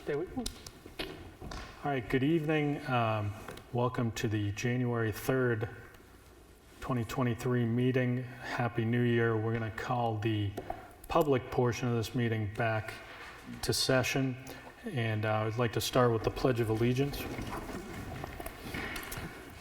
There we go. All right, good evening. Welcome to the January 3rd, 2023 meeting. Happy New Year. We're going to call the public portion of this meeting back to session. And I would like to start with the Pledge of Allegiance.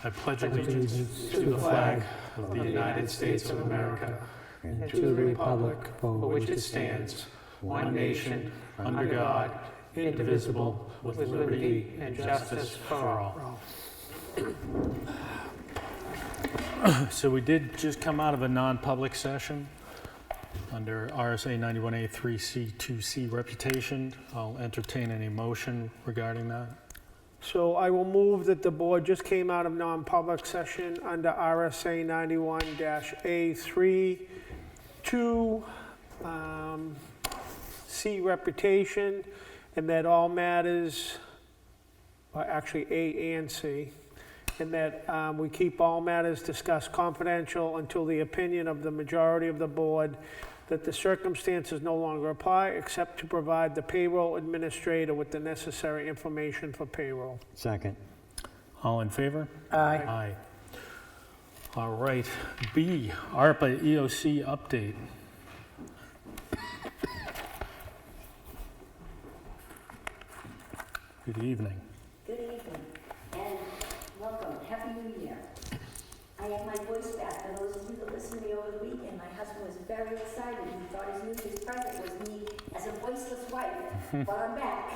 I pledge allegiance to the flag of the United States of America and to the republic for which it stands, one nation, under God, indivisible, with liberty and justice for all. So we did just come out of a non-public session under RSA 91A 3C 2C reputation. I'll entertain any motion regarding that. So I will move that the board just came out of non-public session under RSA 91-A3 to C reputation, and that all matters, or actually A and C, and that we keep all matters discussed confidential until the opinion of the majority of the board that the circumstances no longer apply except to provide the payroll administrator with the necessary information for payroll. Second. All in favor? Aye. Aye. All right. B, ARPA EOC update. Good evening. Good evening, and welcome. Happy New Year. I have my voice back. For those of you that listened to me over the weekend, my husband was very excited. He thought his New Year's present was me as a voiceless wife, but I'm back.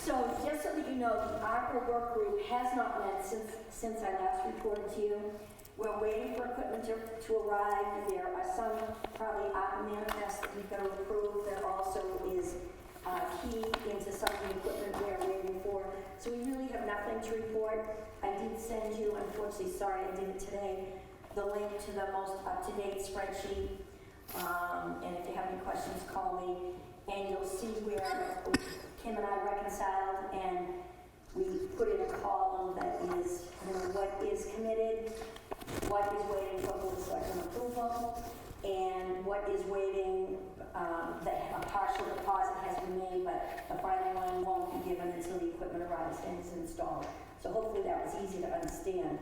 So just so that you know, the ARPA work group has not met since I last reported to you. We're waiting for equipment to arrive. There are some probably ARPA manifests that we've got to approve. There also is key into some of the equipment we're waiting for. So we really have nothing to report. I did send you, unfortunately, sorry I did it today, the link to the most up-to-date spreadsheet. And if you have any questions, call me. And you'll see where Kim and I reconciled, and we put in a column that is, what is committed, what is waiting for board selection approval, and what is waiting, that a partial deposit has been made, but the final one won't be given until the equipment arrives and is installed. So hopefully that was easy to understand.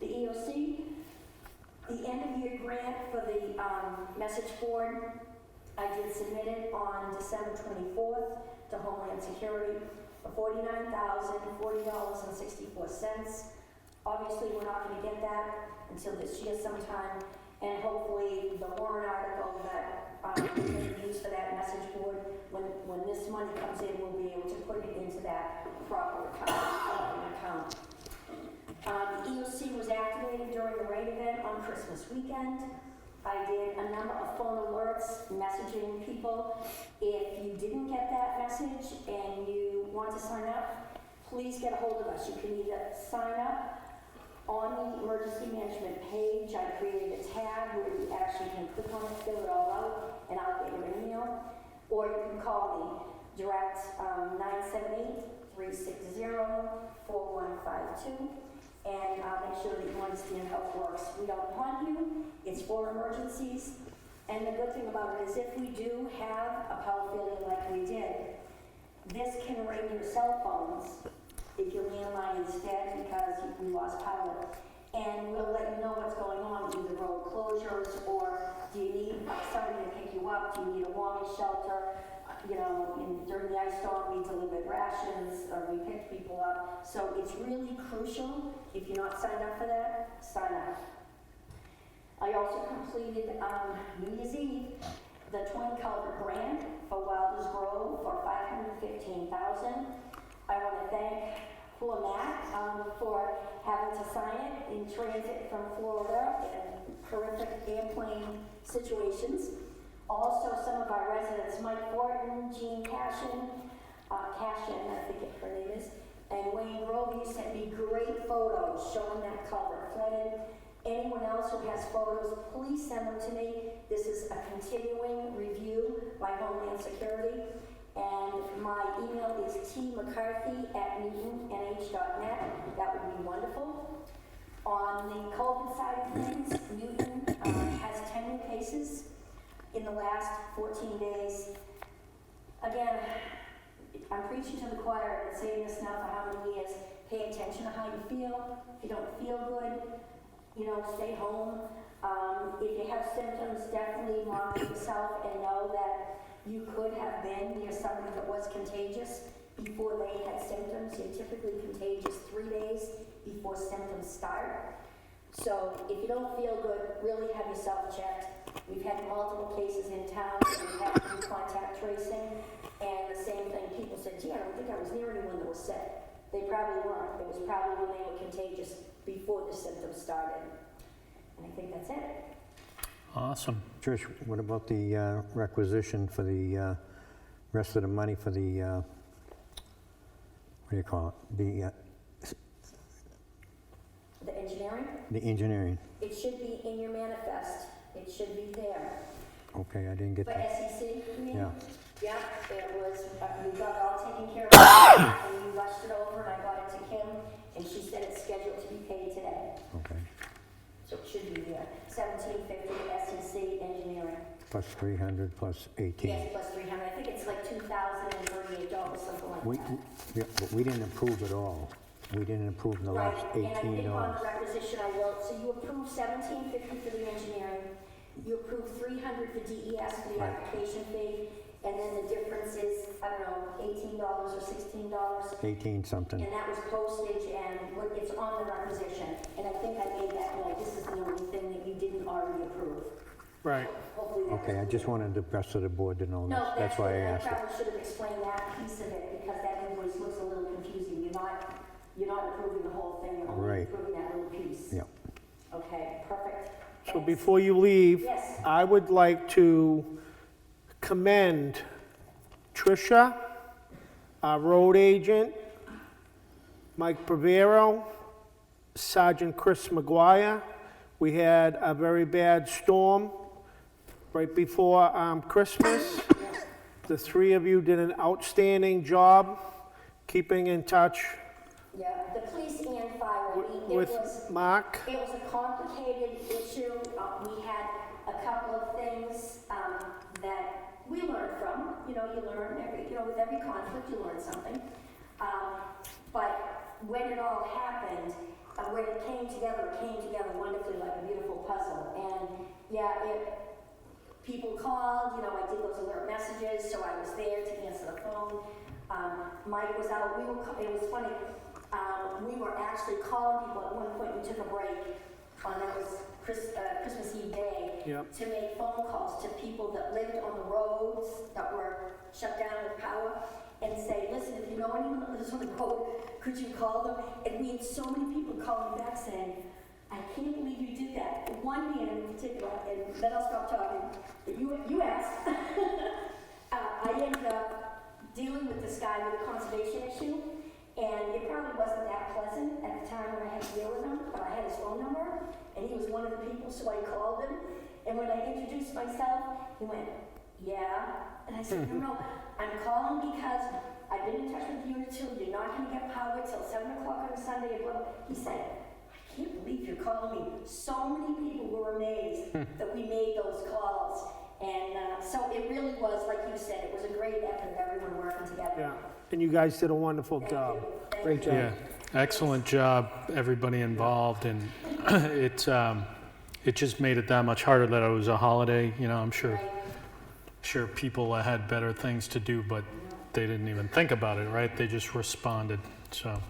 The EOC, the end of year grant for the message board, I did submit it on December 24th to Homeland Security for $49,040.64. Obviously, we're not going to get that until this year sometime, and hopefully the warrant article that we're going to use for that message board, when this money comes in, we'll be able to put it into that proper account. The EOC was activated during the rain event on Christmas weekend. I did a number of phone alerts messaging people. If you didn't get that message and you want to sign up, please get a hold of us. You can either sign up on the emergency management page. I created a tab where you actually can click on it, fill it all out, and I'll get your email. Or you can call me direct 978-360-4152. And I'll make sure that you understand how it works. We don't haunt you. It's for emergencies. And the good thing about it is if we do have a power failure like we did, this can ring your cell phones if your landline is dead because we lost power. And we'll let you know what's going on, either road closures, or do you need somebody to pick you up? Do you need a warming shelter? During the ice storm, we delivered rations, or we picked people up. So it's really crucial. If you're not signed up for that, sign up. I also completed New Year's Eve the Twin Culvert Grant for Wilders Grove for $515,000. I want to thank poor Matt for having to sign it in transit from Florida in horrific airplane situations. Also, some of our residents, Mike Fortin, Jean Cashin, I think her name is, and Wayne Roby sent me great photos showing that culvert flooded. Anyone else who has photos, please send them to me. This is a continuing review by Homeland Security. And my email is tmccarthy@newtonnh.net. That would be wonderful. On the COVID side of things, Newton has 10 new cases in the last 14 days. again, I'm preaching to the choir, I've been saying this now for how many years, pay attention to how you feel. If you don't feel good, stay home. If you have symptoms, definitely monitor yourself and know that you could have been near somebody that was contagious before they had symptoms. You're typically contagious 3 days before symptoms start. So if you don't feel good, really have yourself checked. We've had multiple cases in town, we've had to do contact tracing, and the same thing, people said, gee, I don't think I was near anyone that was sick. They probably weren't. It was probably when they were contagious before the symptoms started. And I think that's it. Awesome. Trish, what about the requisition for the rest of the money for the, what do you call it? The engineering, The engineering. it should be in your manifest. It should be there. Okay, I didn't get For that. SEC, you mean? Yeah. Yeah, it was, we got it all taken care of, and we rushed it over, and I got it to Kim, and she said it's scheduled to be paid today. Okay. So it should be there. $1750 SEC engineering. Plus 300 plus 18. Yes, plus 300. I think it's like $2,038, something like We, that. yeah, but we didn't approve it all. We didn't approve the Right, last and I think $18. on the requisition I wrote, so you approved $1750 for the engineering, you approved $300 for DES for the Right. application fee, and then the difference is, I don't know, $18 or $16. 18 something. And that was postage and it's on the requisition. And I think I made that note, this is the only thing that you didn't already approve. Right. Hopefully that Okay, I was just clear. wanted the rest of the board to know No, this. That's why I good. asked I it. probably should have explained that piece of it because that invoice looks a little confusing. You're not approving the whole thing, you're only Right. approving that little piece. Yeah. Okay, perfect. So Thanks. before you leave, Yes. I would like to commend Tricia, our road agent, Mike Bravero, Sergeant Chris McGuire. We had a very bad storm right before Christmas. The three of you did an outstanding job keeping in touch Yeah, the police and fire, I mean, it with was, Mark. it was a complicated issue. We had a couple of things that we learned from. You learn with every conflict, you learn something. But when it all happened, when it came together wonderfully like a beautiful puzzle. And yeah, people called, I did those alert messages, so I was there to answer the phone. Mike was out, it was funny, we were actually calling people at one point, we took a break on, that was Christmas Eve day, Yep. to make phone calls to people that lived on the roads that were shut down with power, and say, listen, if you know anyone that lives on the road, could you call them? And we had so many people calling back saying, I can't believe you did that. One man in particular, and then I'll stop talking, but you asked. I ended up dealing with this guy with a conservation issue, and it probably wasn't that pleasant at the time when I had to deal with him, but I had his phone number, and he was one of the people, so I called him, and when I introduced myself, he went, yeah, and I said, no, I'm calling because I've been in touch with Unit 2, you're not gonna get power till 7 o'clock on a Sunday, he said, I can't believe you're calling me. So many people were amazed that we made those calls. And so it really was, like you said, it was a great effort of everyone working together. Yeah, and you guys did a wonderful Thank job. you. Thank Great you. job. Yeah, excellent job, everybody involved, and it just made it that much harder that it was a holiday. I'm sure people had better things to do, but they didn't even think about it, right? They just responded. So,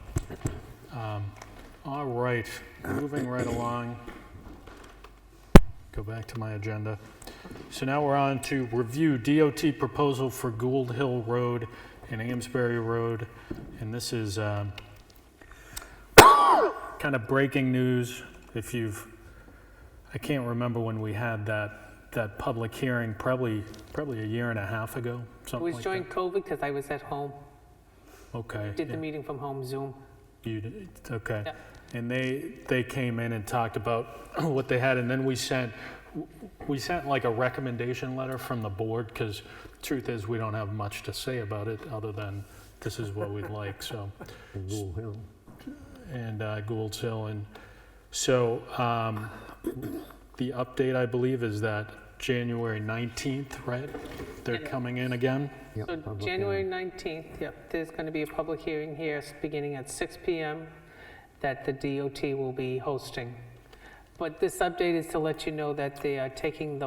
all right, moving right along. Go back to my agenda. So now we're on to review DOT proposal for Gould Hill Road and Amesbury Road. And this is kind of breaking news. I can't remember when we had that public hearing, probably a year and a half ago, It something was like during that. COVID because I was at home, Okay. did the yeah. meeting from home, Zoom. You did, okay. Yeah. And they came in and talked about what they had, and then we sent like a recommendation letter from the board, because truth is, we don't have much to say about it other than this is what we'd like, so. And Gould Hill. And Gould's Hill, and so the update, I believe, is that January 19th, right? they're coming in again? Yep, So public January hearing. 19th, yep, there's going to be a public hearing here beginning at 6 PM that the DOT will be hosting. But this update is to let you know that they are taking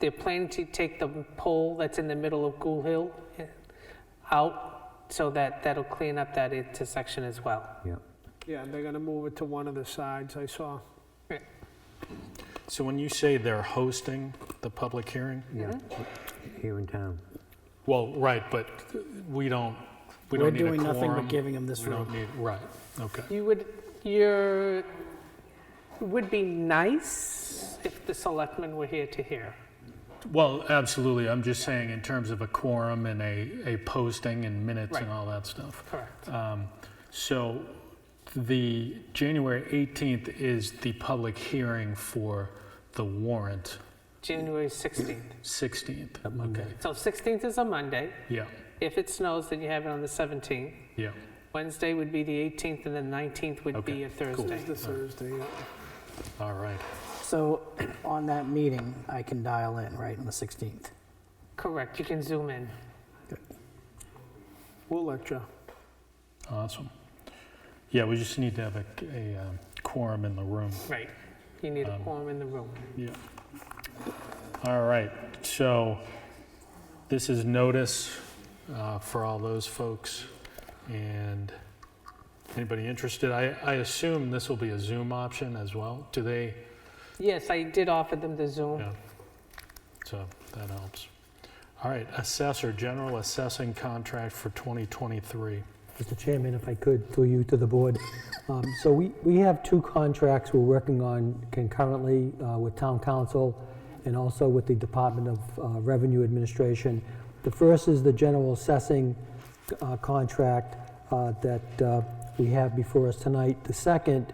they're planning to take the pole that's in the middle of Gould Hill out, so that'll clean up that intersection as well. Yep. Yeah, they're gonna move it to one of the sides, I saw. So when you say they're hosting the public hearing? Yeah, here in town. Well, right, but we don't We're need a doing nothing quorum. but giving them this We don't room. need, right, okay. It would be nice if the selectmen were here to hear. Well, absolutely, I'm just saying in terms of a quorum and a posting and minutes and Right. all that stuff. Correct. So the January 18th is the public hearing for the warrant, January 16th. 16th. That Monday. Okay, So 16th is a Monday. yeah, If it snows, then you have it on the 17th. yeah. Wednesday would be the 18th, and then 19th would Okay, be a cool. Thursday. It's the Thursday, yeah. All right. So on that meeting, I can dial in, right, on the 16th? Correct, you can zoom in. We'll let you. Awesome. Yeah, we just need to have a quorum in the room. Right. You need a quorum in the room. Yeah. All right, so this is notice for all those folks. And anybody interested? I assume this will be a Zoom option as well. Do they? Yes, I did offer them the Zoom. Yeah. So that helps. All right, assessor, general assessing contract for 2023. Mr. Chairman, if I could, through you to the board. So we have two contracts we're working on concurrently with Town Council and also with the Department of Revenue Administration. The first is the general assessing contract that we have before us tonight. The second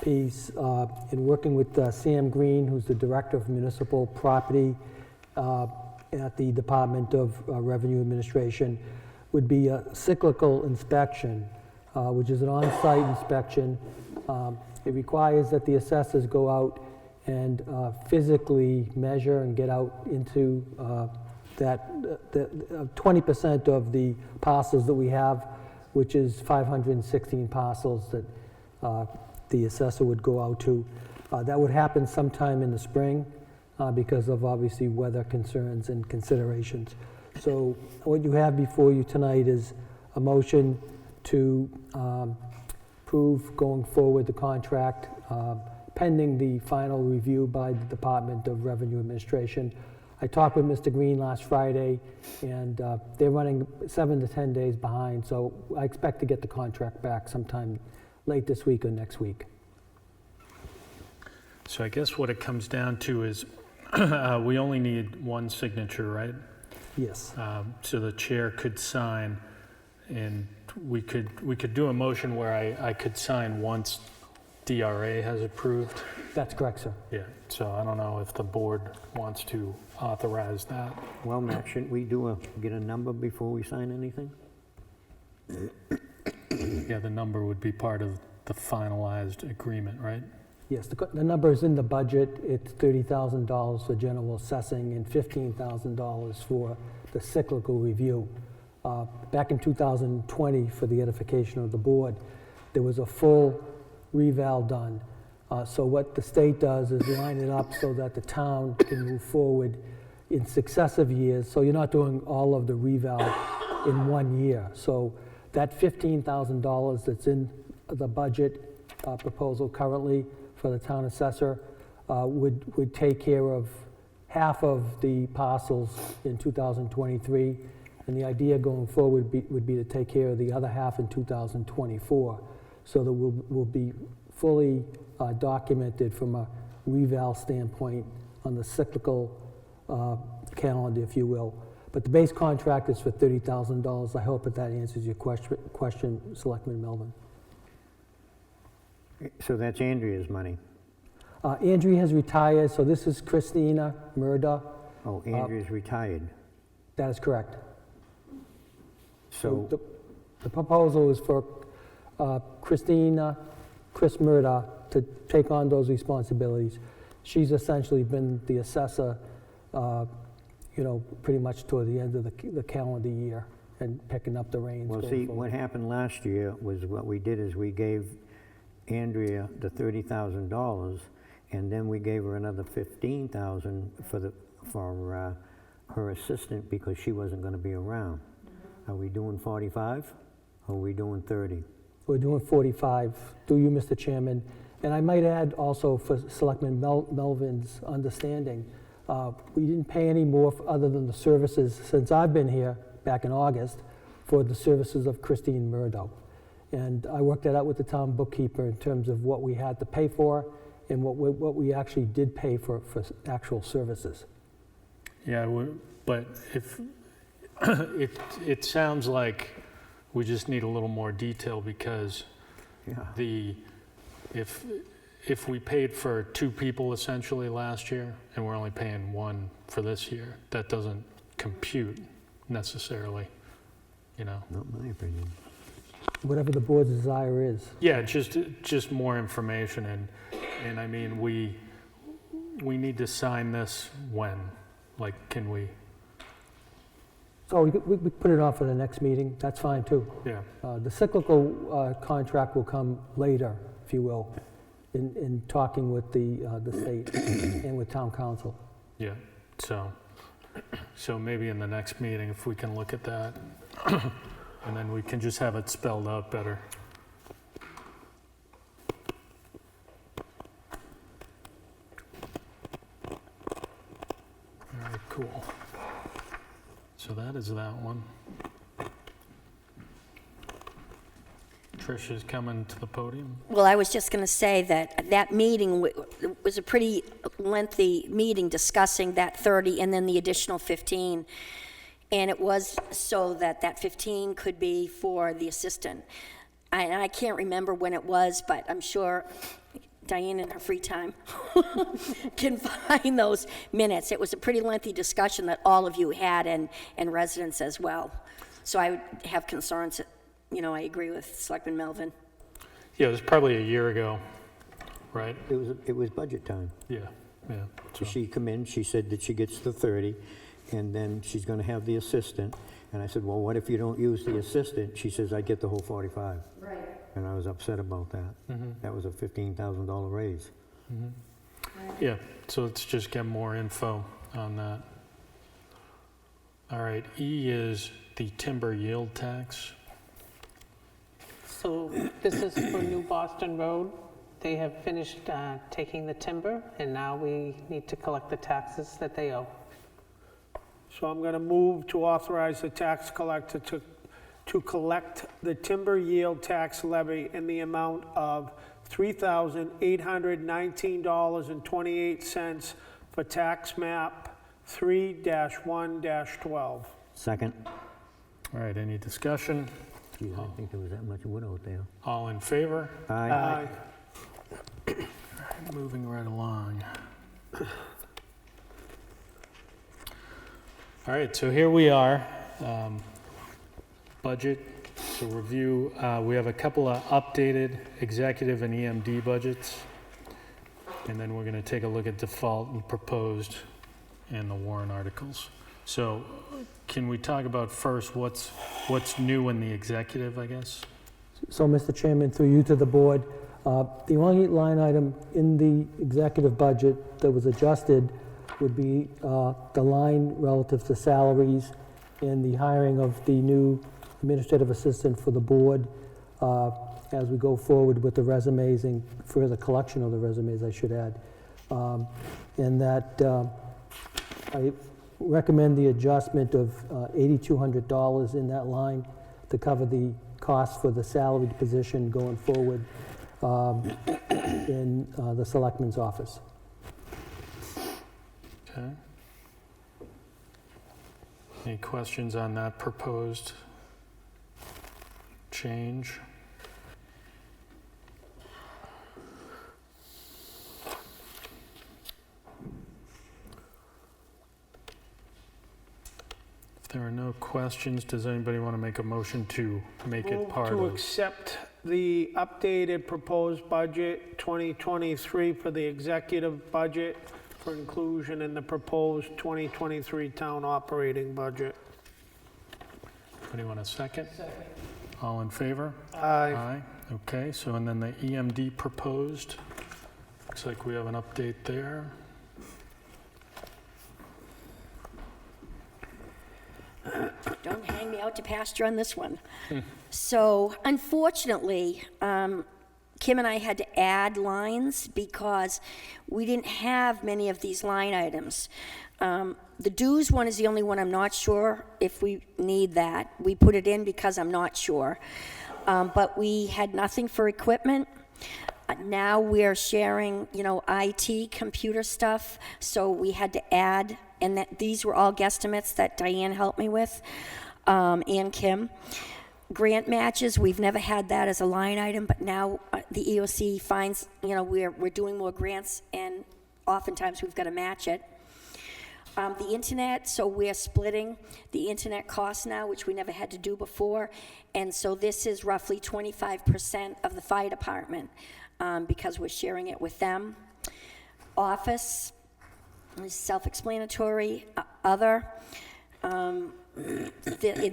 piece, in working with Sam Green, who's the Director of Municipal Property at the Department of Revenue Administration, would be a cyclical inspection, which is an on-site inspection. It requires that the assessors go out and physically measure and get out into that 20% of the parcels that we have, which is 516 parcels that the assessor would go out to. That would happen sometime in the spring because of obviously weather concerns and considerations. So what you have before you tonight is a motion to approve going forward the contract pending the final review by the Department of Revenue Administration. I talked with Mr. Green last Friday, and they're running 7 to 10 days behind, so I expect to get the contract back sometime late this week or next week. So I guess what it comes down to is we only need one signature, right? Yes. So the chair could sign, and we could do a motion where I could sign once DRA has approved. That's correct, sir. Yeah, so I don't know if the board wants to authorize that. Well, Matt, shouldn't we get a number before we sign anything? Yeah, the number would be part of the finalized agreement, right? Yes, the number is in the budget. It's $30,000 for general assessing and $15,000 for the cyclical review. Back in 2020, for the edification of the board, there was a full reval done. So what the state does is line it up so that the town can move forward in successive years. So you're not doing all of the reval in 1 year. So that $15,000 that's in the budget proposal currently for the town assessor would take care of half of the parcels in 2023, and the idea going forward would be to take care of the other half in 2024, so that we'll be fully documented from a reval standpoint on the cyclical calendar, if you will. But the base contract is for $30,000. I hope that answers your question, Selectman Melvin. So that's Andrea's money. Andrea has retired, so this is Christina Murda. Oh, Andrea's retired. That is correct. So, The proposal is for Chris Murda to take on those responsibilities. She's essentially been the assessor pretty much toward the end of the calendar year and picking up the reins. Well, going see, forward. what happened last year was what we did is we gave Andrea the $30,000, and then we gave her another $15,000 for her assistant because she wasn't going to be around. Are we doing 45 or are we doing 30? We're doing 45, through you, Mr. Chairman. And I might add also for Selectman Melvin's understanding, we didn't pay any more other than the services since I've been here back in August for the services of Christine Murdo. And I worked that out with the town bookkeeper in terms of what we had to pay for and what we actually did pay for actual services. Yeah, but if, it sounds like we just need a little more detail because Yeah. if we paid for 2 people essentially last year and we're only paying 1 for this year, that doesn't compute necessarily, Not my opinion. Whatever the board's desire is. Yeah, just more information and I mean, we need to sign this when? Like, can we? So we put it off for the next meeting, that's fine too. Yeah, The cyclical contract will come later, if you will, in talking with the state and with town council. yeah, so maybe in the next meeting, if we can look at that, and then we can just have it spelled out better. All right, cool. So that is that one. Tricia's coming to the podium. Well, I was just going to say that that meeting was a pretty lengthy meeting discussing that 30 and then the additional 15. And it was so that that 15 could be for the assistant. And I can't remember when it was, but I'm sure Diane in her free time can find those minutes. It was a pretty lengthy discussion that all of you had and residents as well. So I would have concerns. I agree with Selectman Melvin. Yeah, it was probably a year ago, right? It was budget time. Yeah. So she come in, she said that she gets the 30, and then she's going to have the assistant. And I said, well, what if you don't use the assistant? She says, I get the whole 45. Right. And I was upset about that. That was a $15,000 raise. Yeah, so let's just get more info on that. All right, E is the timber yield tax. So this is for New Boston Road. They have finished taking the timber, and now we need to collect the taxes that they owe. So I'm going to move to authorize the tax collector to collect the timber yield tax levy in the amount of $3,819.28 for tax map 3-1-12. Second. All right, any discussion? Geez, I didn't think there was that much wood out there. All in favor? Aye. Moving right along. All right, so here we are. Budget to review. We have a couple of updated executive and EMD budgets. And then we're going to take a look at default and proposed and the warrant articles. So can we talk about first what's new in the executive, I guess? So, Mr. Chairman, through you to the board, the only line item in the executive budget that was adjusted would be the line relative to salaries and the hiring of the new administrative assistant for the board as we go forward with the resumes and further collection of the resumes, I should add. And that I recommend the adjustment of $8,200 in that line to cover the costs for the salaried position going forward in the Selectmen's office. Okay. Any questions on that proposed change? If there are no questions, does anybody want to make a motion to make it part To of? accept the updated proposed budget 2023 for the executive budget for inclusion in the proposed 2023 town operating budget. Anybody want a second? Second. All in favor? Aye. Okay, so and then the EMD proposed. Looks like we have an update there. Don't hang me out to pasture on this one. So unfortunately, Kim and I had to add lines because we didn't have many of these line items. The dues one is the only one I'm not sure if we need that. We put it in because I'm not sure. But we had nothing for equipment. Now we're sharing, IT, computer stuff, so we had to add, and that these were all guesstimates that Diane helped me with, and Kim. Grant matches, we've never had that as a line item, but now the EOC finds, we're doing more grants, and oftentimes we've got to match it. The internet, so we're splitting the internet costs now, which we never had to do before, and so this is roughly 25% of the fire department, because we're sharing it with them. Office is self-explanatory. Other, in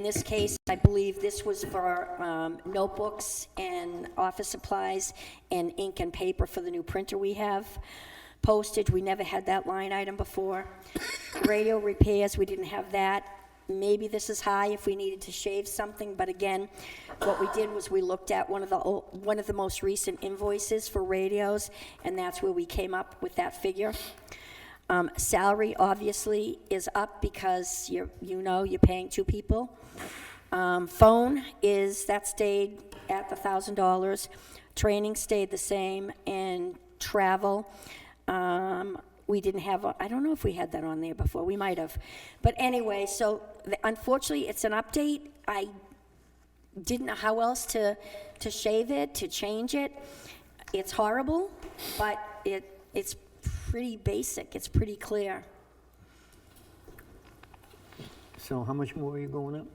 this case, I believe this was for notebooks and office supplies and ink and paper for the new printer we have. Postage, we never had that line item before. Radio repairs, we didn't have that. Maybe this is high if we needed to shave something, but again, what we did was we looked at one of the most recent invoices for radios, and that's where we came up with that figure. Salary obviously is up because you're paying two people. Phone that stayed at the $1,000. Training stayed the same, and travel. We didn't have, I don't know if we had that on there before, we might have. But anyway, so unfortunately, it's an update. I didn't know how else to shave it, to change it. It's horrible, but it's pretty basic, it's pretty clear. So how much more are you going up?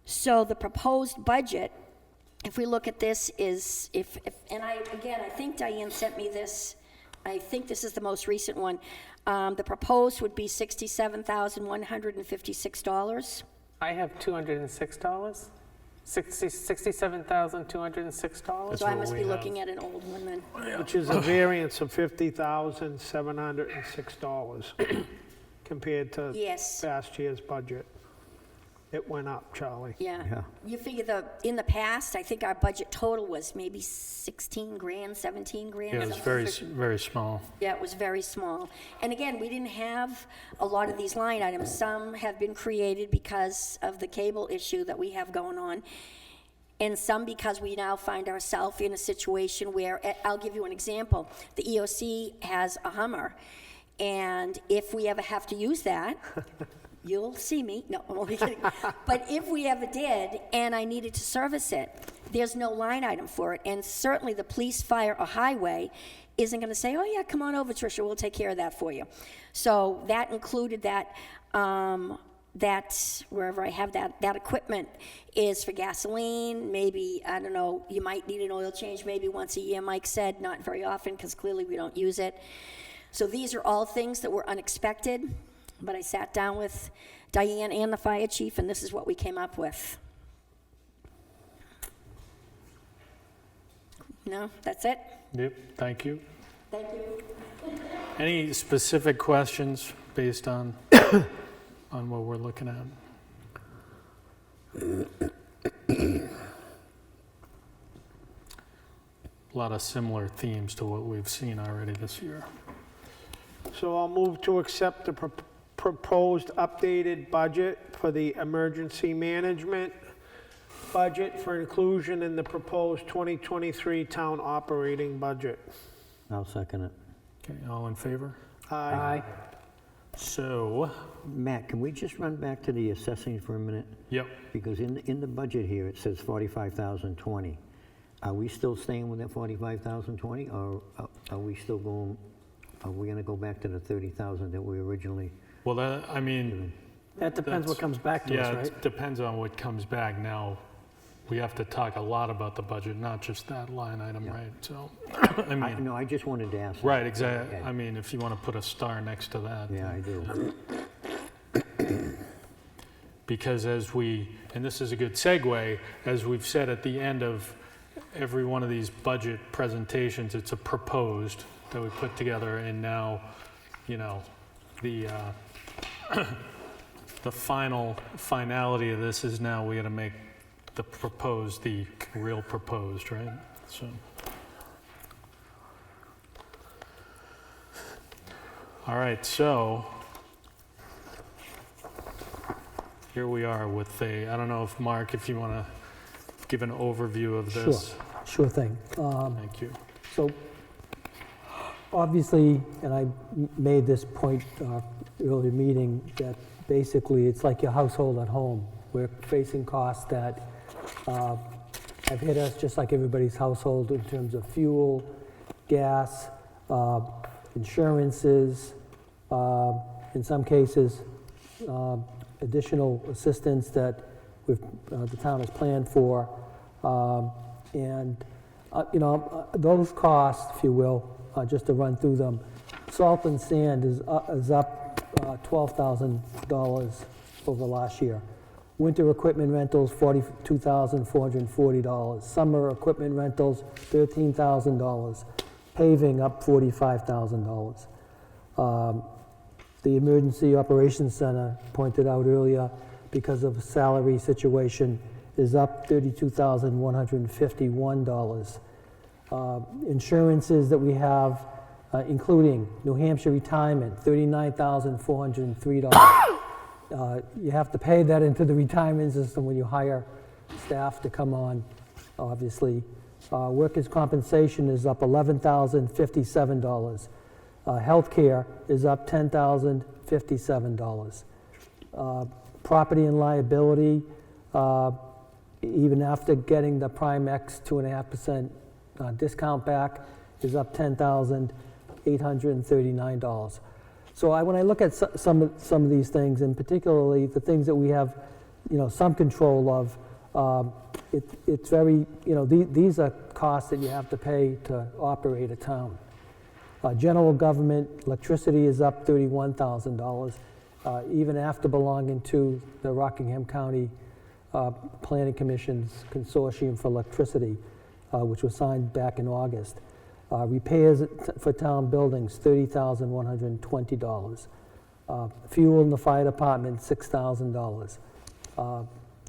So the proposed budget, if we look at this, is, I think Diane sent me this. I think this is the most recent one. The proposed would be $67,156. I have $206. $67,206. So I must be looking at an old one then. Which is a variance of $50,706 compared to Yes. last year's budget. It went up, Charlie. Yeah. You figure in the past, I think our budget total was maybe 16 grand, 17 grand. Yeah, it was very small. Yeah, it was very small. And again, we didn't have a lot of these line items. Some have been created because of the cable issue that we have going on, and some because we now find ourselves in a situation where, I'll give you an example. The EOC has a Hummer, and if we ever have to use that, you'll see me. No, I'm only kidding. But if we ever did, and I needed to service it, there's no line item for it. And certainly the police, fire, or highway isn't going to say, oh, yeah, come on over, Tricia, we'll take care of that for you. So that included that, wherever I have that equipment is for gasoline. Maybe, I don't know, you might need an oil change maybe once a year, Mike said. Not very often, because clearly we don't use it. So these are all things that were unexpected. But I sat down with Diane and the fire chief, and this is what we came up with. No, that's it? Yep, thank you. Thank you. Any specific questions based on what we're looking at? A lot of similar themes to what we've seen already this year. So I'll move to accept the proposed updated budget for the emergency management budget for inclusion in the proposed 2023 town operating budget. I'll second it. Okay, all in favor? Aye. So, Matt, can we just run back to the assessing for a minute? yep, Because in the budget here, it says 45,020. Are we still staying with that 45,020, or are we still going, are we gonna go back to the 30,000 that we originally? well, that That depends what comes back to us, yeah, right? it depends on what comes back now. we have to talk a lot about the budget, not just that line item, Yeah. right? So, I mean, No, I just wanted to ask. right, exactly. Okay. I mean, if you want to put a star next to that. Yeah, I do. Because and this is a good segue, as we've said at the end of every one of these budget presentations, it's a proposed that we put together, and now, you know, the the finality of this is now we got to make the proposed the real proposed, right? So. All right, so here we are with I don't know if Mark, if you want to give an overview of this. Sure thing. Thank you. So obviously, and I made this point earlier meeting, that basically it's like your household at home. We're facing costs that have hit us just like everybody's household in terms of fuel, gas, insurances, in some cases, additional assistance that the town has planned for. Those costs, if you will, just to run through them, salt and sand is up $12,000 over last year. Winter equipment rentals, $42,440. Summer equipment rentals, $13,000. Paving up $45,000. The Emergency Operations Center, pointed out earlier, because of the salary situation, is up $32,151. Insurances that we have, including New Hampshire retirement, $39,403. You have to pay that into the retirement system when you hire staff to come on, obviously. Workers' compensation is up $11,057. Healthcare is up $10,057. Property and liability, even after getting the Prime X 2.5% discount back, is up $10,839. So when I look at some of these things, and particularly the things that we have, some control of, it's very, these are costs that you have to pay to operate a town. General government, electricity is up $31,000, even after belonging to the Rockingham County Planning Commission's Consortium for Electricity, which was signed back in August. Repairs for town buildings, $30,120. Fuel in the fire department, $6,000.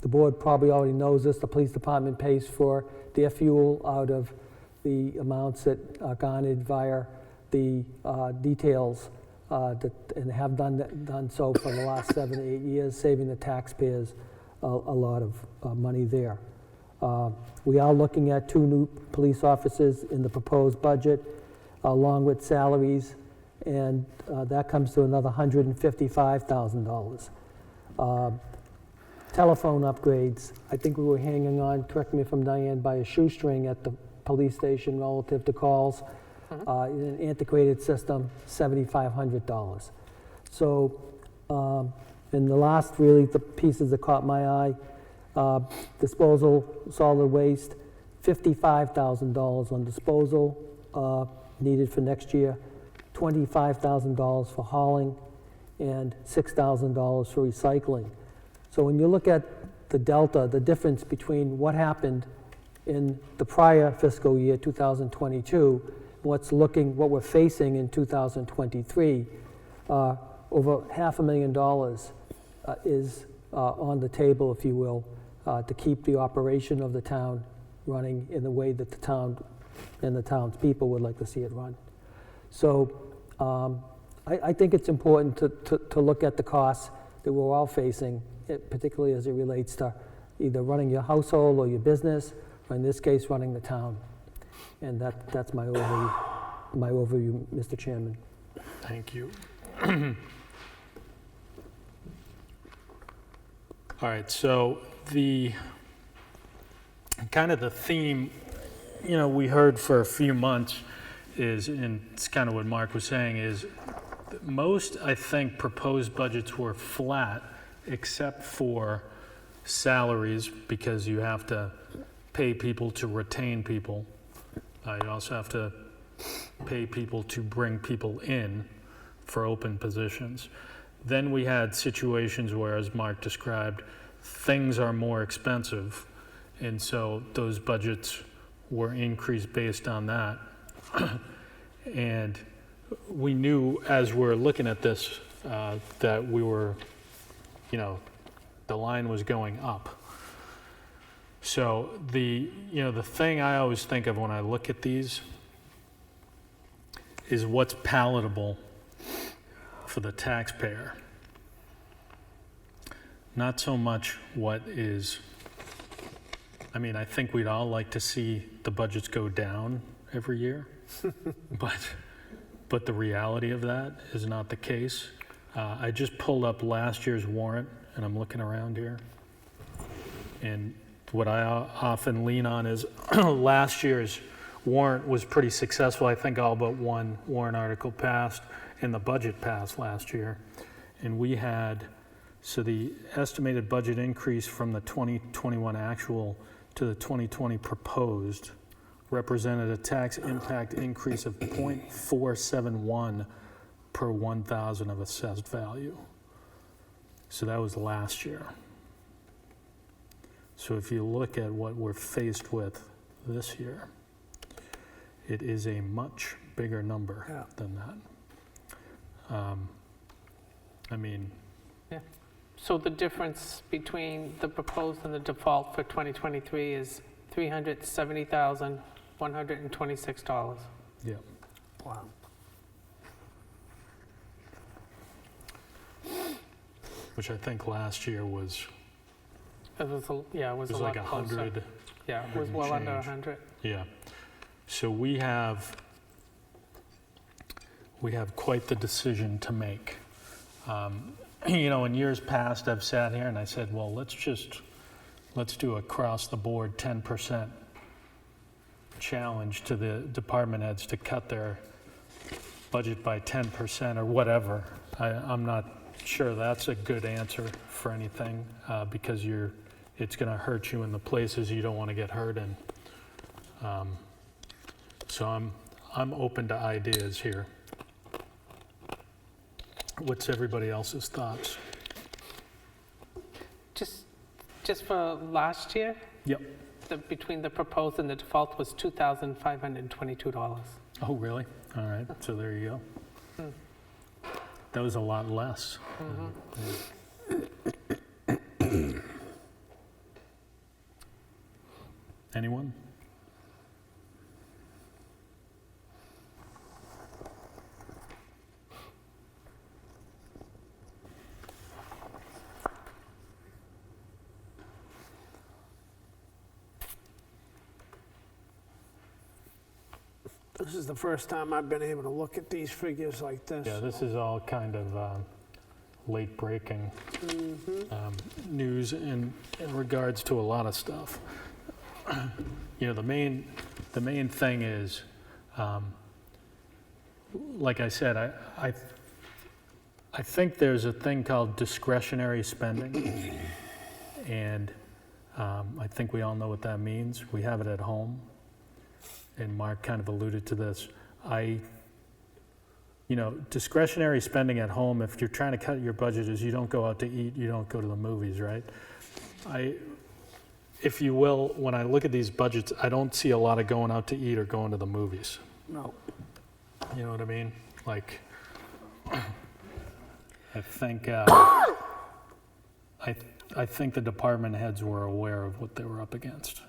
The board probably already knows this. The police department pays for their fuel out of the amounts that are garnered via the details and have done so for the last 7 to 8 years, saving the taxpayers a lot of money there. We are looking at 2 new police officers in the proposed budget, along with salaries, and that comes to another $155,000. Telephone upgrades, I think we were hanging on, correct me if I'm Diane, by a shoestring at the police station relative to calls. In an antiquated system, $7,500. So, and the last really the pieces that caught my eye, disposal, solid waste, $55,000 on disposal needed for next year, $25,000 for hauling, and $6,000 for recycling. So when you look at the delta, the difference between what happened in the prior fiscal year, 2022, what we're facing in 2023, over $500,000 is on the table, if you will, to keep the operation of the town running in the way that the town and the townspeople would like to see it run. So I think it's important to look at the costs that we're all facing, particularly as it relates to either running your household or your business, or in this case, running the town. And that's my overview, Mr. Chairman. Thank you. All right, so the theme, we heard for a few months is, and it's kind of what Mark was saying, is most, I think, proposed budgets were flat, except for salaries because you have to pay people to retain people. You also have to pay people to bring people in for open positions. Then we had situations where, as Mark described, things are more expensive, and so those budgets were increased based on that. And we knew as we're looking at this that we were, the line was going up. So the thing I always think of when I look at these is what's palatable for the taxpayer. Not so much what is, I think we'd all like to see the budgets go down every year, but the reality of that is not the case. I just pulled up last year's warrant, and I'm looking around here. And what I often lean on is last year's warrant was pretty successful. I think all but one warrant article passed, and the budget passed last year. And we had, so the estimated budget increase from the 2021 actual to the 2020 proposed represented a tax impact increase of 0.471 per 1,000 of assessed value. So that was last year. So if you look at what we're faced with this year, it is a much bigger number than that. So the difference between the proposed and the default for 2023 is $370,126. Yeah. Wow. Which I think last year was, It was, it was a like lot closer. 100. Yeah, it was well under change. 100. Yeah. So we have quite the decision to make. In years past, I've sat here and I said, well, let's do across the board 10% challenge to the department heads to cut their budget by 10% or whatever. I'm not sure that's a good answer for anything because it's going to hurt you in the places you don't want to get hurt in. So I'm open to ideas here. What's everybody else's thoughts? Just for last year, Yep. between the proposed and the default was $2,522. Oh, really? All right. So there you go. That was a lot less. Anyone? This is the first time I've been able to look at these figures like this. Yeah, this is all kind of late breaking news in regards to a lot of stuff. The main thing is, like I said, I think there's a thing called discretionary spending, and I think we all know what that means. We have it at home, and Mark kind of alluded to this. Discretionary spending at home, if you're trying to cut your budget, is you don't go out to eat, you don't go to the movies, right? If you will, when I look at these budgets, I don't see a lot of going out to eat or going to the movies. No. You know what I mean? Like, I think I think the department heads were aware of what they were up against.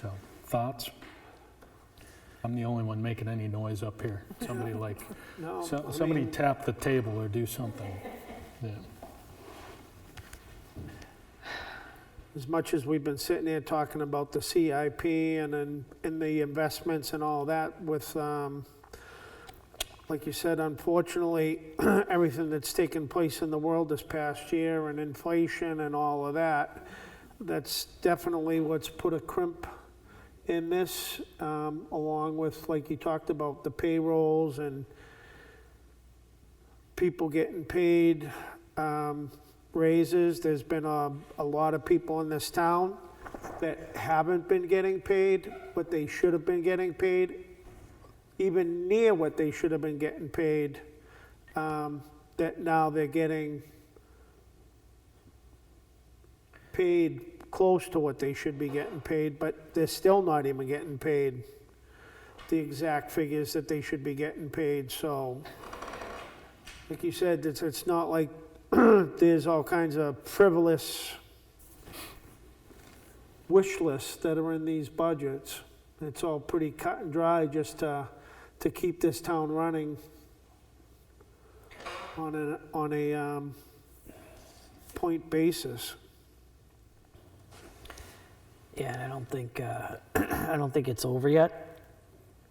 So, thoughts? I'm the only one making any noise up here. Somebody No, somebody tap the table or do something. Yeah. As much as we've been sitting here talking about the CIP and the investments and all that with, like you said, unfortunately, everything that's taken place in the world this past year and inflation and all of that, that's definitely what's put a crimp in this, along with, like you talked about, the payrolls and people getting paid raises. There's been a lot of people in this town that haven't been getting paid what they should have been getting paid, even near what they should have been getting paid, that now they're getting paid close to what they should be getting paid, but they're still not even getting paid the exact figures that they should be getting paid. So, like you said, it's not like there's all kinds of frivolous wish lists that are in these budgets. It's all pretty cut and dry just to keep this town running on a point basis. Yeah, and I don't think it's over yet.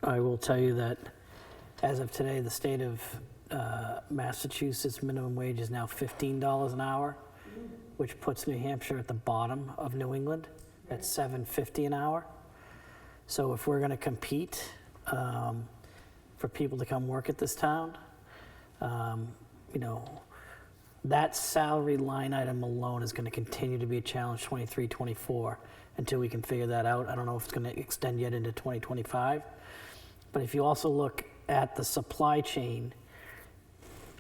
I will tell you that as of today, the state of Massachusetts minimum wage is now $15 an hour, which puts New Hampshire at the bottom of New England at $7.50 an hour. So if we're going to compete for people to come work at this town, you know, that salary line item alone is going to continue to be a challenge 23, 24 until we can figure that out. I don't know if it's going to extend yet into 2025. But if you also look at the supply chain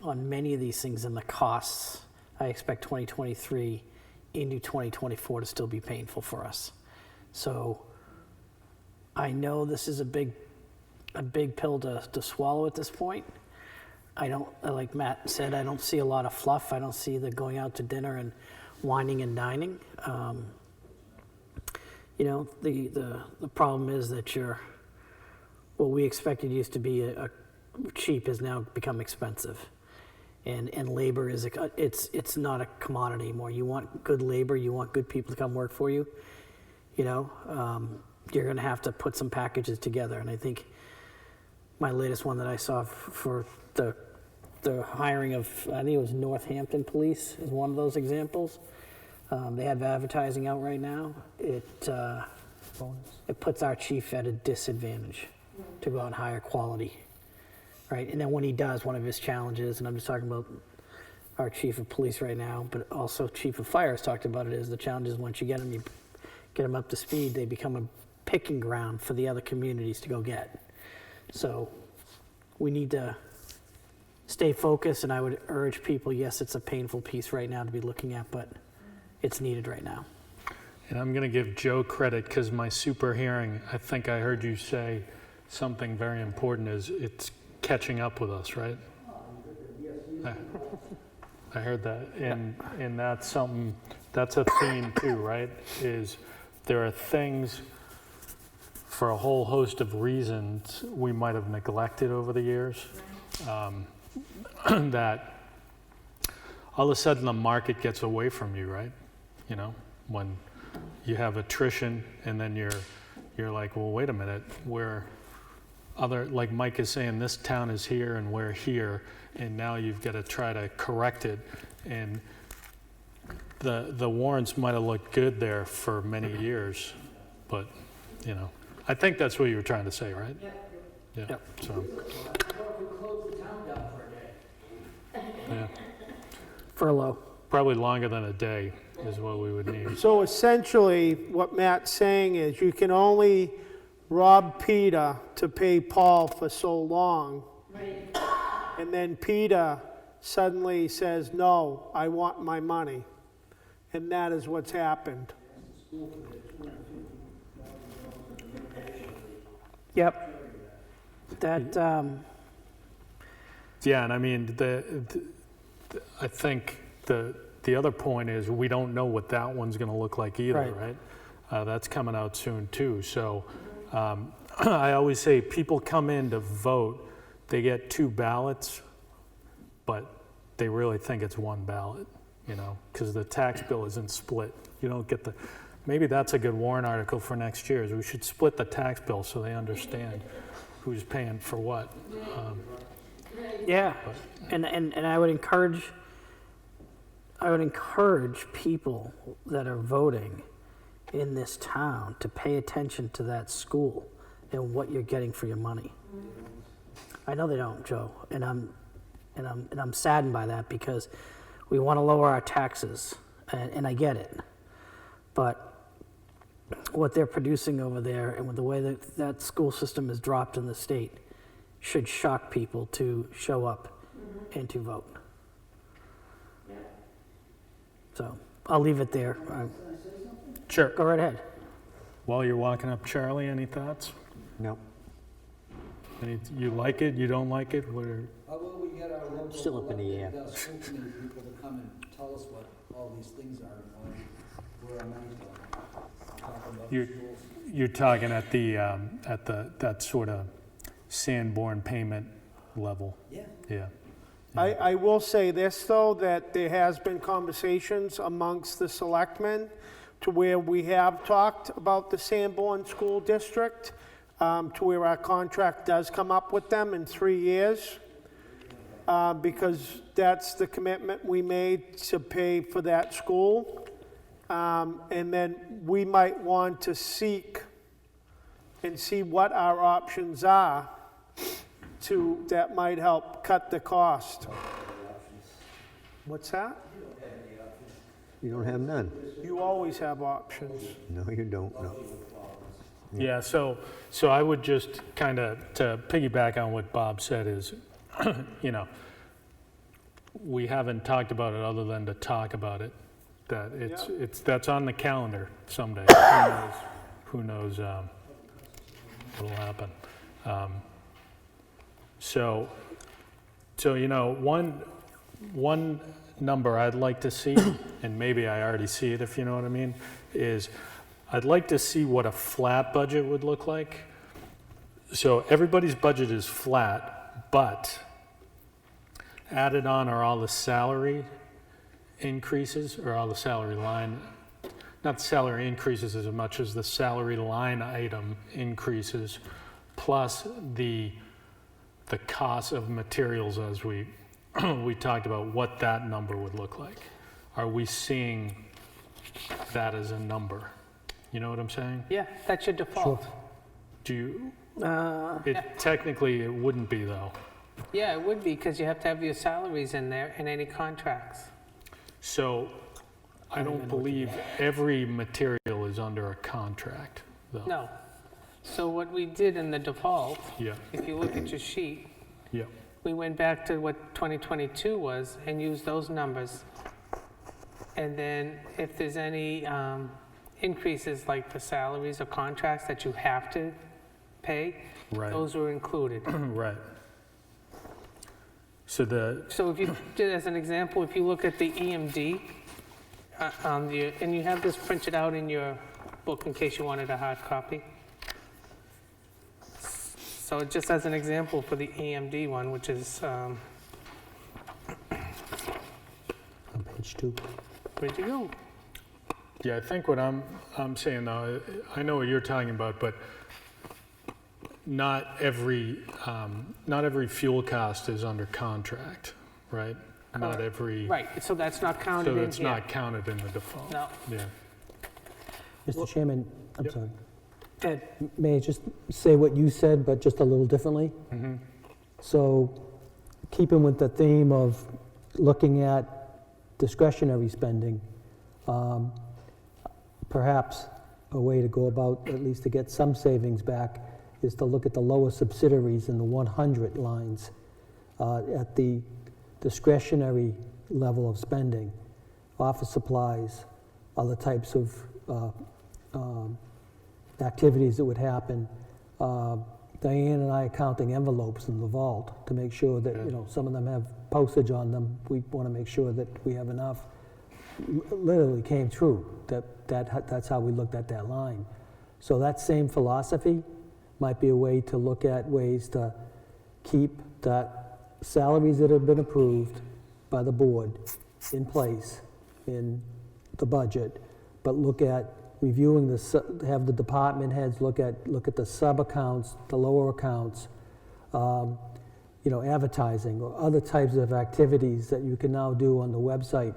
on many of these things and the costs, I expect 2023 into 2024 to still be painful for us. So I know this is a big pill to swallow at this point. I don't, like Matt said, I don't see a lot of fluff. I don't see the going out to dinner and whining and dining. You know, the problem is that what we expected used to be cheap has now become expensive. And labor is, it's not a commodity anymore. You want good labor, you want good people to come work for you. You know, you're gonna have to put some packages together. And I think my latest one that I saw for the hiring of, I think it was Northampton Police is one of those examples. They have advertising out right now. It puts our chief at a disadvantage to go out and hire quality, right? And then when he does, one of his challenges, and I'm just talking about our chief of police right now, but also chief of fire has talked about it, is the challenge is once you get them up to speed, they become a picking ground for the other communities to go get. So we need to stay focused, and I would urge people, yes, it's a painful piece right now to be looking at, but it's needed right now. And I'm going to give Joe credit because my super hearing, I think I heard you say something very important is it's catching up with us, right? I heard that. And that's something, that's a theme too, right? Is there are things for a whole host of reasons we might have neglected over the years that all of a sudden the market gets away from you, right? You know, when you have attrition and then you're like, well, wait a minute, like Mike is saying, this town is here and we're here, and now you've got to try to correct it. And the warrants might have looked good there for many years, but, you know, I think that's what you were trying to say, right? Yeah. Yep. So. Yeah. Furlough. Probably longer than a day is what we would need. So essentially, what Matt's saying is you can only rob Peter to pay Paul for so long. Right. And then Peter suddenly says, no, I want my money. And that is what's happened. Yep. That, Yeah, and I mean, I think the other point is we don't know what that one's going to look like either, right? That's coming out soon too. So I always say people come in to vote, they get 2 ballots, but they really think it's 1 ballot, you know, because the tax bill isn't split. You don't get maybe that's a good warrant article for next year, is we should split the tax bill so they understand who's paying for what. yeah, and I would encourage people that are voting in this town to pay attention to that school and what you're getting for your money. I know they don't, Joe, and I'm saddened by that, because we want to lower our taxes, and I get it. But what they're producing over there and with the way that that school system is dropped in the state should shock people to show up and to vote. So I'll leave it there. Sure. Go right ahead. While you're walking up, Charlie, any thoughts? No, You like it, you don't like it? What are, How will we get our local Still up in the air. elected, school committee people to come and tell us what all these things are and where our money's going? Talking about the You're- schools. you're talking at that sort of Sanborn payment level? Yeah. Yeah. I will say this, though, that there has been conversations amongst the selectmen to where we have talked about the Sanborn School District, to where our contract does come up with them in 3 years, because that's the commitment we made to pay for that school. And then we might want to seek and see what our options are that might help cut the cost. What's that? you don't have none. You always have options. No, you don't, no. Yeah, so I would just kind of, to piggyback on what Bob said is, you know, we haven't talked about it other than to talk about it, that that's on the calendar someday. Who knows what'll happen. So, you know, one number I'd like to see, and maybe I already see it if you know what I mean, is I'd like to see what a flat budget would look like. So everybody's budget is flat, but added on are all the salary increases, or all the salary line, not salary increases as much as the salary line item increases, plus the cost of materials as we talked about, what that number would look like. Are we seeing that as a number? You know what I'm saying? Yeah, that's your default. Do you, technically it wouldn't be though. Yeah, it would be, because you have to have your salaries in there and any contracts. So I don't believe every material is under a contract though. No. So what we did in the default, Yeah, if you look at your sheet, yeah, we went back to what 2022 was and used those numbers. And then if there's any increases like for salaries or contracts that you have to pay, right, those were included. right. So So if you, as an example, if you look at the EMD, and you have this printed out in your book in case you wanted a hard copy. So just as an example for the EMD one, which is, On page 2. where'd you go? yeah, I think what I'm saying though, I know what you're talking about, but not every fuel cost is under contract, right? Not every, Right, so that's not counted in so here. it's not counted in the default. No. Yeah, Mr. Chairman, I'm Yep. sorry. Ed, May I just say what you said, but just a little differently? mm-hmm, So keeping with the theme of looking at discretionary spending, perhaps a way to go about, at least to get some savings back, is to look at the lower subsidiaries in the 100 lines at the discretionary level of spending, office supplies, other types of activities that would happen. Diane and I are counting envelopes in the vault to make sure that, you know, some of them have postage on them. We want to make sure that we have enough. Literally came true, that's how we looked at that line. So that same philosophy might be a way to look at ways to keep that salaries that have been approved by the board in place in the budget, but look at reviewing have the department heads look at the sub-accounts, the lower accounts, you know, advertising or other types of activities that you can now do on the website.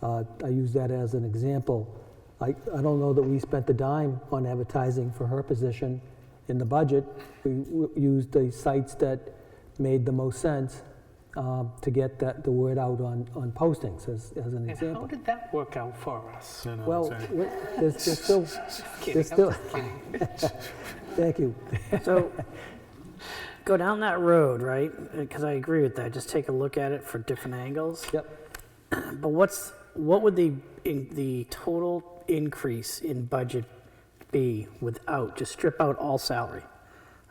I use that as an example. I don't know that we spent a dime on advertising for her position in the budget. We used the sites that made the most sense to get the word out on postings, as an And how example. did that work out for us? No, no, Well, exactly. there's still, Kidding, there's still, I'm just kidding. thank you. So, go down that road, right? Because I agree with that, just take a look at it for different angles. Yep. But what would the total increase in budget be without, just strip out all salary?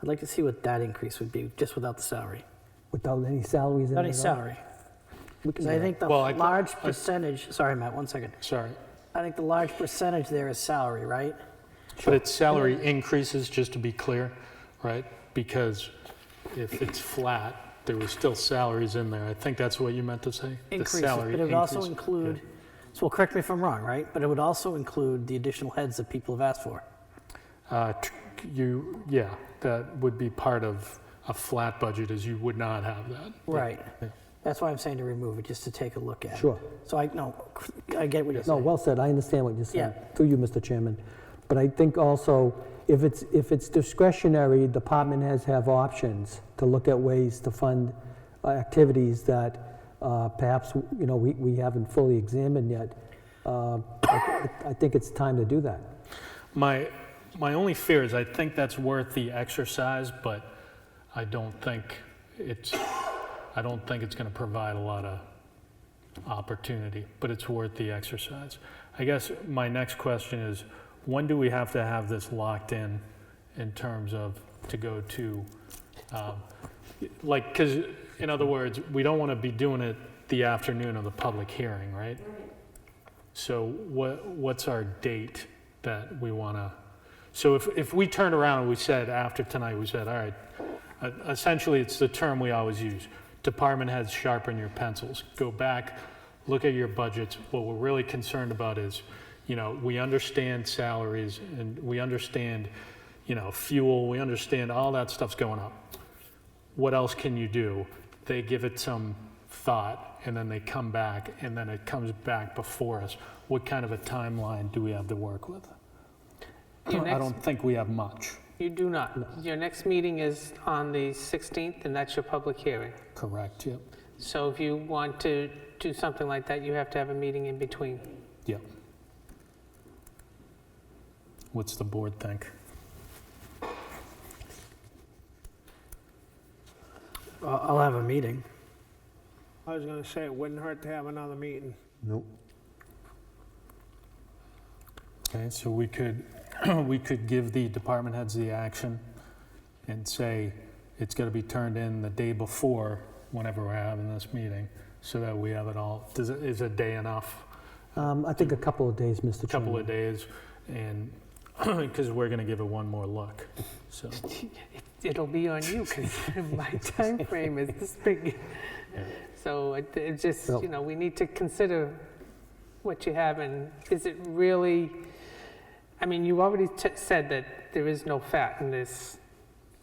I'd like to see what that increase would be, just without the salary. Without any salaries in it Without any at all? salary. We can Because do I that. think the Well, large percentage, sorry, Matt, 1 second. Sorry. I think the large percentage there is salary, right? But it's salary increases, just to be clear, right? Because if it's flat, there was still salaries in there. I think that's what you meant to say? The Increases, salary but it would also increase. include, so well, correct me if I'm wrong, right? But it would also include the additional heads that people have asked for. Yeah, that would be part of a flat budget, is you would not have that. Right. Yeah. That's why I'm saying to remove it, just to take a look at it. Sure. So I get what you're No, saying. well said, I understand what you're saying. Yeah. Through you, Mr. Chairman. But I think also, if it's discretionary, department heads have options to look at ways to fund activities that perhaps, we haven't fully examined yet. I think it's time to do that. My only fear is I think that's worth the exercise, but I don't think it's going to provide a lot of opportunity, but it's worth the exercise. I guess my next question is, when do we have to have this locked in terms of to go to, because in other words, we don't want to be doing it the afternoon of the public hearing, right? So what's our date that we want to, so if we turned around and we said after tonight, we said, all right, essentially it's the term we always use, department heads, sharpen your pencils, go back, look at your budgets. What we're really concerned about is, we understand salaries and we understand, fuel, we understand all that stuff's going up. What else can you do? They give it some thought and then they come back and then it comes back before us. What kind of a timeline do we have to work with? I don't think we have much. You do not. Your next meeting is on the 16th, and that's your public hearing. Correct, yep. So if you want to do something like that, you have to have a meeting in between. Yep. What's the board think? I'll have a meeting. I was gonna say, it wouldn't hurt to have another meeting. Nope. Okay, so we could give the department heads the action and say it's got to be turned in the day before, whenever we're having this meeting, so that we have it all. Is a day enough? I think a couple of days, Mr. A Chairman. couple of days, and because we're going to give it one more look. So It'll be on you, because my time frame is this big. So it just, Well- we need to consider what you have, and is it really, you already said that there is no fat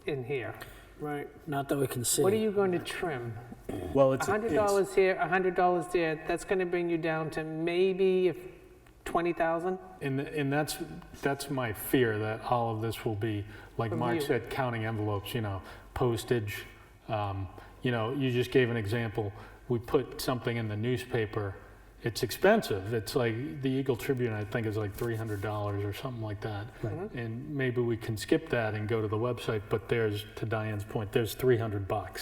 in here. Right. Not that we can see. What are you going to trim? well, it's $100 here, $100 there, that's going to bring you down to maybe 20,000? And that's my fear, that all of this will be, like Mark Review. said, counting envelopes, postage. You just gave an example. We put something in the newspaper. It's expensive. It's like the Eagle Tribune, I think, is like $300 or something like that. Right. And maybe we can skip that and go to the website, but there's, to Diane's point, there's $300,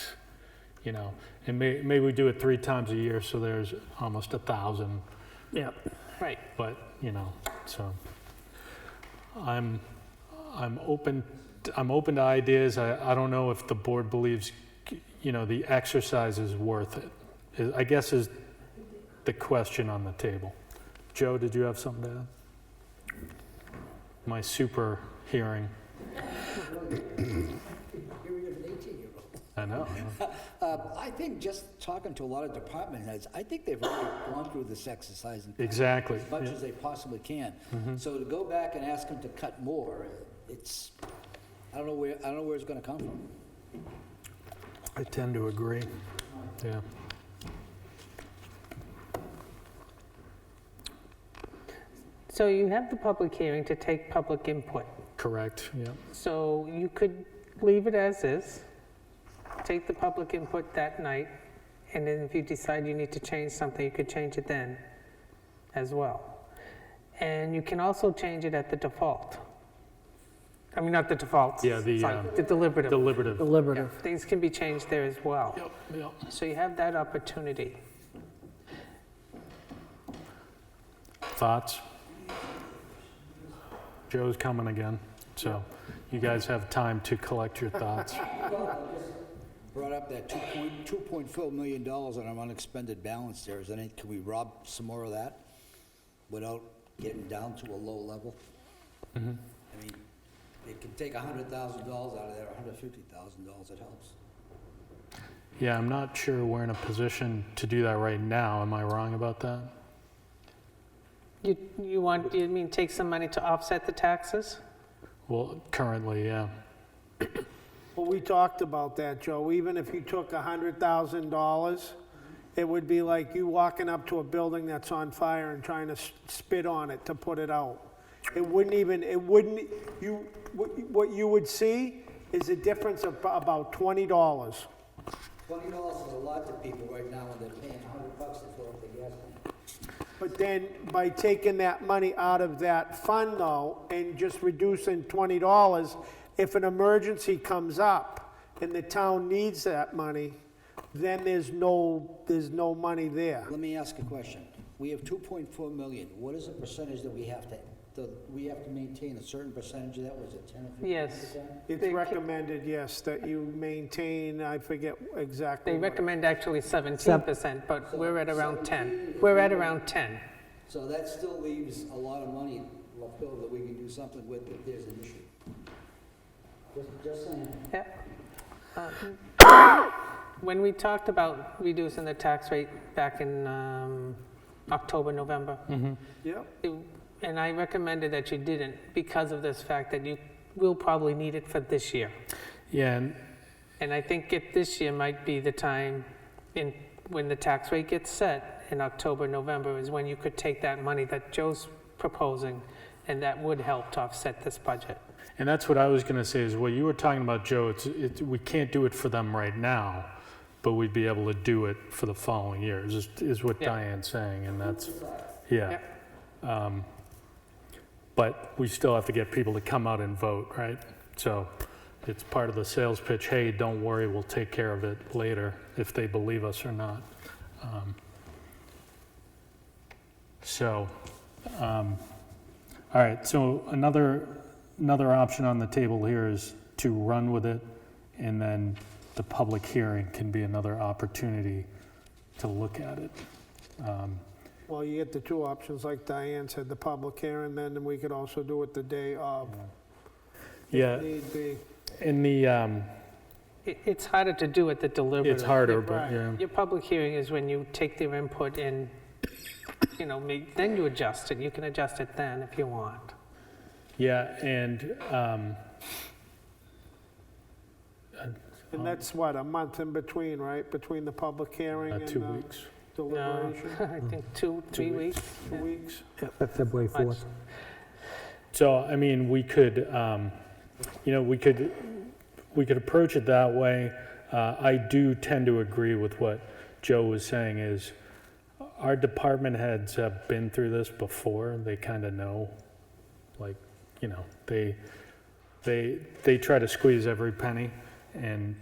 and maybe we do it 3 times a year, so there's almost 1,000. Yeah. Right. But, so I'm open to ideas. I don't know if the board believes, the exercise is worth it. I guess is the question on the table. Joe, did you have something to add? My super hearing. Hearing of an 18-year-old. I know. I think just talking to a lot of department heads, I think they've already gone through this exercise and Exactly. as much Yeah. as they possibly can. So to go back and ask them to cut more, I don't know where it's gonna come from. I tend to agree. Yeah. So you have the public hearing to take public input. Correct. Yeah. So you could leave it as is, take the public input that night, And then if you decide you need to change something, you could change it then as well. And you can also change it at the default. I mean, not the default. Yeah, the, sorry, the deliberative. deliberative. Yeah, Deliberative. things can be changed there as well. Yep, yep. So you have that opportunity. Thoughts? Joe's coming again, so you guys have time to collect your thoughts. Brought up that $2.4 million on our unexpended balance there. Can we rob some more of that without getting down to a low level? I mean, it can take $100,000 out of there, $150,000, it helps. Yeah, I'm not sure we're in a position to do that right now. Am I wrong about that? You mean take some money to offset the taxes? Well, currently, yeah. Well, we talked about that, Joe. Even if you took $100,000, it would be like you walking up to a building that's on fire and trying to spit on it to put it out. What you would see is a difference of about $20. $20 is a lot to people right now when they're paying $100 to fill up the gas tank. But then by taking that money out of that fund though, and just reducing $20, if an emergency comes up and the town needs that money, then there's no money there. Let me ask a question. We have 2.4 million. What is the percentage that we have to maintain a certain percentage of that? Was it 10 or 15%? Yes. It's recommended, yes, that you maintain, I forget exactly. They what- recommend actually 17%, but we're at around 10. We're at around 10. So that still leaves a lot of money left over that we can do something with if there's an issue. Just saying. Yeah. When we talked about reducing the tax rate back in October, November, Yep. and I recommended that you didn't because of this fact that you will probably need it for this year. Yeah, And I think this year might be the time when the tax rate gets set in October, November is when you could take that money that Joe's proposing, and that would help to offset this budget. and that's what I was gonna say, is what you were talking about, Joe, we can't do it for them right now, but we'd be able to do it for the following year, is what Yeah. Diane's saying, and that's, yeah. But we still have to get people to come out and vote, right? So it's part of the sales pitch, hey, don't worry, we'll take care of it later, if they believe us or not. All right, so another option on the table here is to run with it, and then the public hearing can be another opportunity to look at it. Well, you get the two options, like Diane said, the public hearing, then we could also do it the day of. Yeah, Need be. in the, It's harder to do at the deliberative. it's harder, but Right. yeah. Your public hearing is when you take their input and, then you adjust it. You can adjust it then if you want. Yeah, and, And that's what, a month in between, right? Between the public hearing and 2 weeks. deliberation? I think 3 weeks. 2 weeks? February 4th. So, I mean, we could, we could approach it that way. I do tend to agree with what Joe was saying, is our department heads have been through this before. They kind of know, like, they try to squeeze every penny, and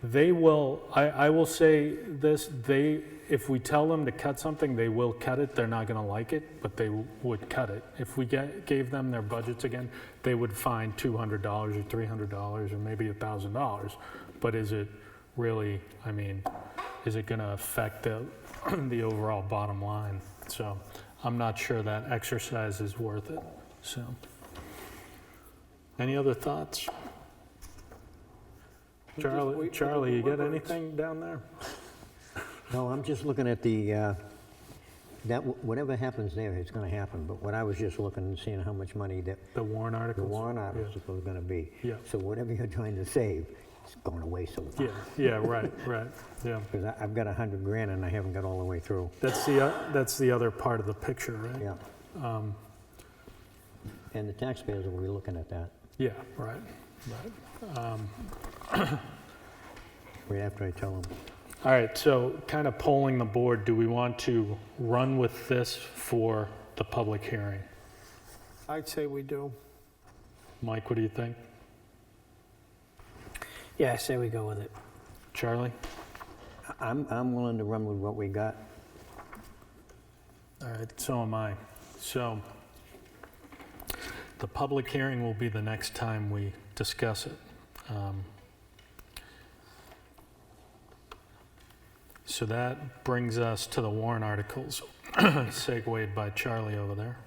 they will, I will say this, if we tell them to cut something, they will cut it. They're not gonna like it, but they would cut it. If we gave them their budgets again, they would find $200 or $300 or maybe $1,000. But is it really, is it gonna affect the overall bottom line? So I'm not sure that exercise is worth it, so. Any other thoughts? Charlie, you got anything down there? No, I'm just looking at whatever happens there, it's gonna happen, but what I was just looking and seeing how much money that The Warrant the Articles? warrant articles are gonna be. Yeah. So whatever you're trying to save, it's going away so fast. Yeah, right, yeah. Because I've got $100,000 and I haven't got all the way through. That's the other part of the picture, right? Yeah. And the taxpayers will be looking at that. Yeah, right. right after I tell them. All right, so kind of polling the board, do we want to run with this for the public hearing? I'd say we do. Mike, what do you think? Yeah, I say we go with it. Charlie? I'm willing to run with what we got. All right, so am I. So the public hearing will be the next time we discuss it. So that brings us to the warrant articles, segued by Charlie over there.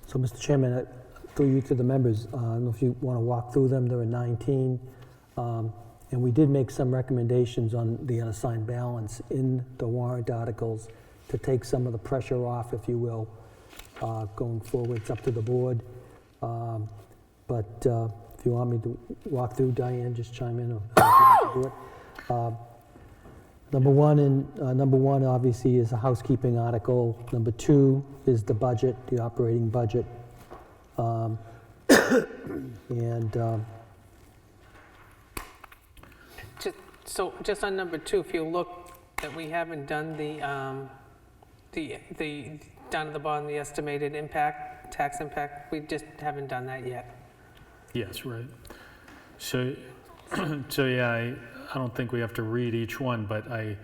So, Mr. Chairman, through you to the members, I don't know if you want to walk through them. There are 19. And we did make some recommendations on the unassigned balance in the warrant articles to take some of the pressure off, if you will, going forward. It's up to the board. But if you want me to walk through, Diane, just chime in or do it. Number one, obviously, is a housekeeping article. Number 2 is the budget, the operating budget. So just on number 2, if you look, that we haven't done the down at the bottom, the estimated impact, tax impact, we just haven't done that yet. Yes, right. So, yeah, I don't think we have to read each one, but I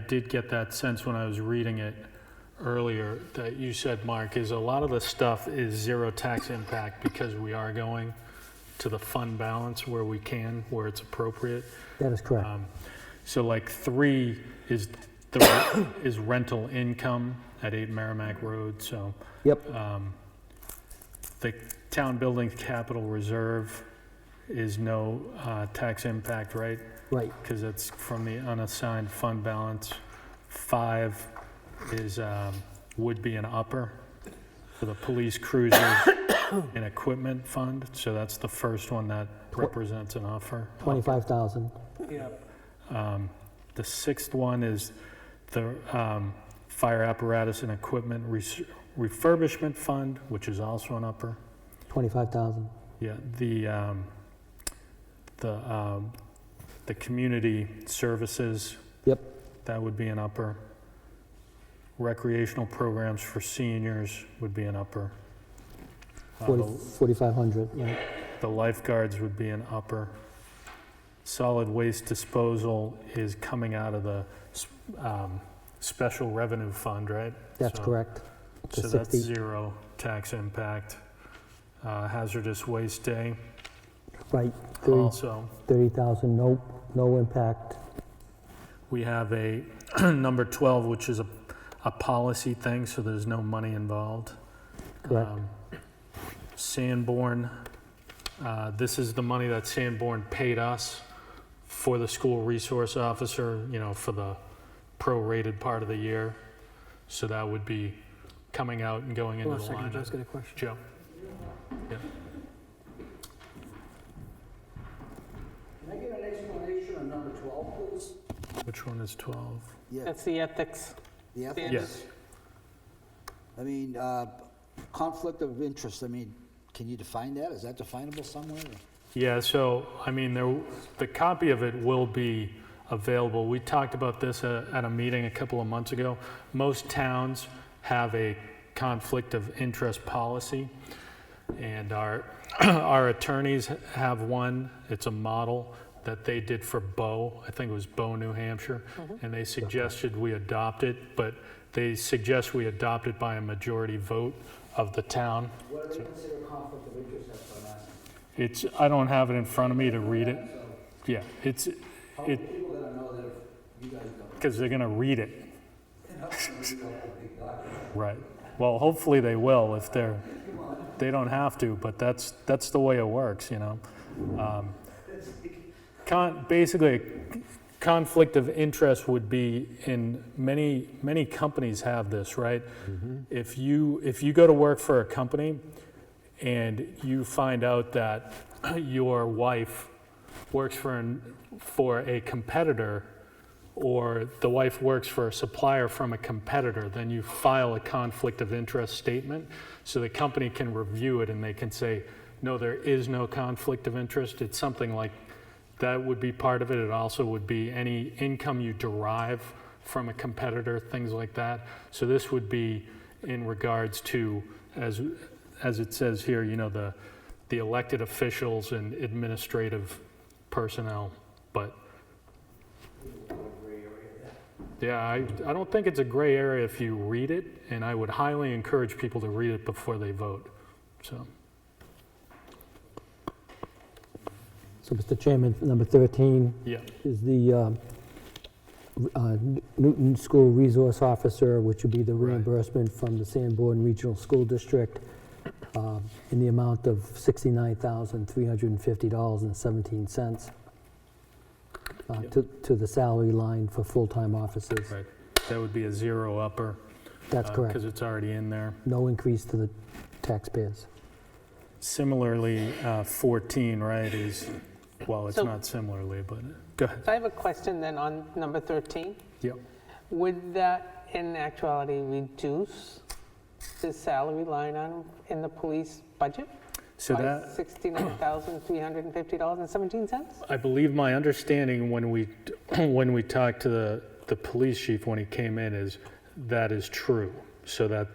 did get that sense when I was reading it earlier that you said, Mark, is a lot of the stuff is zero tax impact because we are going to the fund balance where we can, where it's appropriate. That is correct. So like 3 is is rental income at 8 Merrimack Road. So Yep, the town building capital reserve is no tax impact, right? right. Because it's from the unassigned fund balance. 5 is would be an upper for the police cruisers and equipment fund. So that's the first one that represents an offer. 25,000. Yeah. The 6th one is the fire apparatus and equipment refurbishment fund, which is also an upper. 25,000. Yeah, the community services, Yep, that would be an upper. Recreational programs for seniors would be an upper. 4,500, right. The lifeguards would be an upper. Solid waste disposal is coming out of the special revenue fund, right? That's So- correct. The So that's 60 zero tax impact. Hazardous waste day Right, also. 30,000, no impact. We have a number 12, which is a policy thing, so there's no money involved. Correct. Sanborn, this is the money that Sanborn paid us for the school resource officer, for the prorated part of the year. So that would be coming out and going into Hold the on a second, line. Joe's got a question. Joe? Yeah. Can I get an explanation on number 12, please? Which one is 12? Yeah, That's the ethics. the ethics? Yes. I mean, conflict of interest, I mean, can you define that? Is that definable somewhere? Yeah, so, the copy of it will be available. We talked about this at a meeting a couple of months ago. Most towns have a conflict of interest policy, and our attorneys have one. It's a model that they did for Bow. I think it was Bow, New Hampshire, and they suggested we adopt it, but they suggest we adopt it by a majority vote of the town. What do they consider conflict of interest, that's what I'm asking. I don't have it in front of me to read it. Yeah, How are people gonna know that if you guys don't? because they're gonna read it. And how can we read that big document? Right. Well, hopefully they will if they don't have to, but that's the way it works, Basically, conflict of interest would be in many companies have this, right? If you go to work for a company and you find out that your wife works for a competitor or the wife works for a supplier from a competitor, then you file a conflict of interest statement so the company can review it and they can say, no, there is no conflict of interest. It's something like that would be part of it. It also would be any income you derive from a competitor, things like that. So this would be in regards to, as it says here, you know, the elected officials and administrative personnel, but yeah, I don't think it's a gray area if you read it, and I would highly encourage people to read it before they vote, so. So, Mr. Chairman, number 13 Yeah, is the Newton School Resource Officer, which would be the Right. reimbursement from the Sanborn Regional School District in the amount of $69,350.17 to the salary line for full-time officers. right. That would be a zero upper. That's correct. Because it's already in there. No increase to the taxpayers. Similarly, 14, right, is, well, it's So- not similarly, but, go ahead. So I have a question then on number 13. Yep. Would that in actuality reduce the salary line item in the police budget So by that, $69,350.17? I believe my understanding when we talked to the police chief when he came in is that is true. So that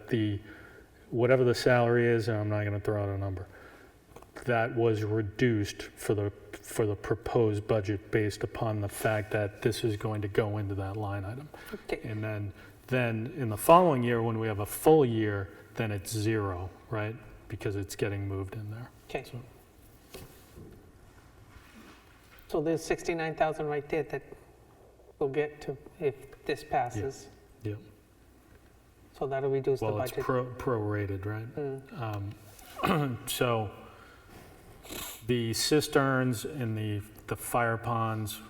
whatever the salary is, and I'm not going to throw out a number, that was reduced for the proposed budget based upon the fact that this is going to go into that line item. Okay. And then in the following year, when we have a full year, then it's zero, right? Because it's getting moved in there. Okay. So- So there's 69,000 right there that we'll get to if this passes. Yeah. So that'll reduce the Well, it's budget. prorated, right? Mm. So the cisterns and the fire ponds,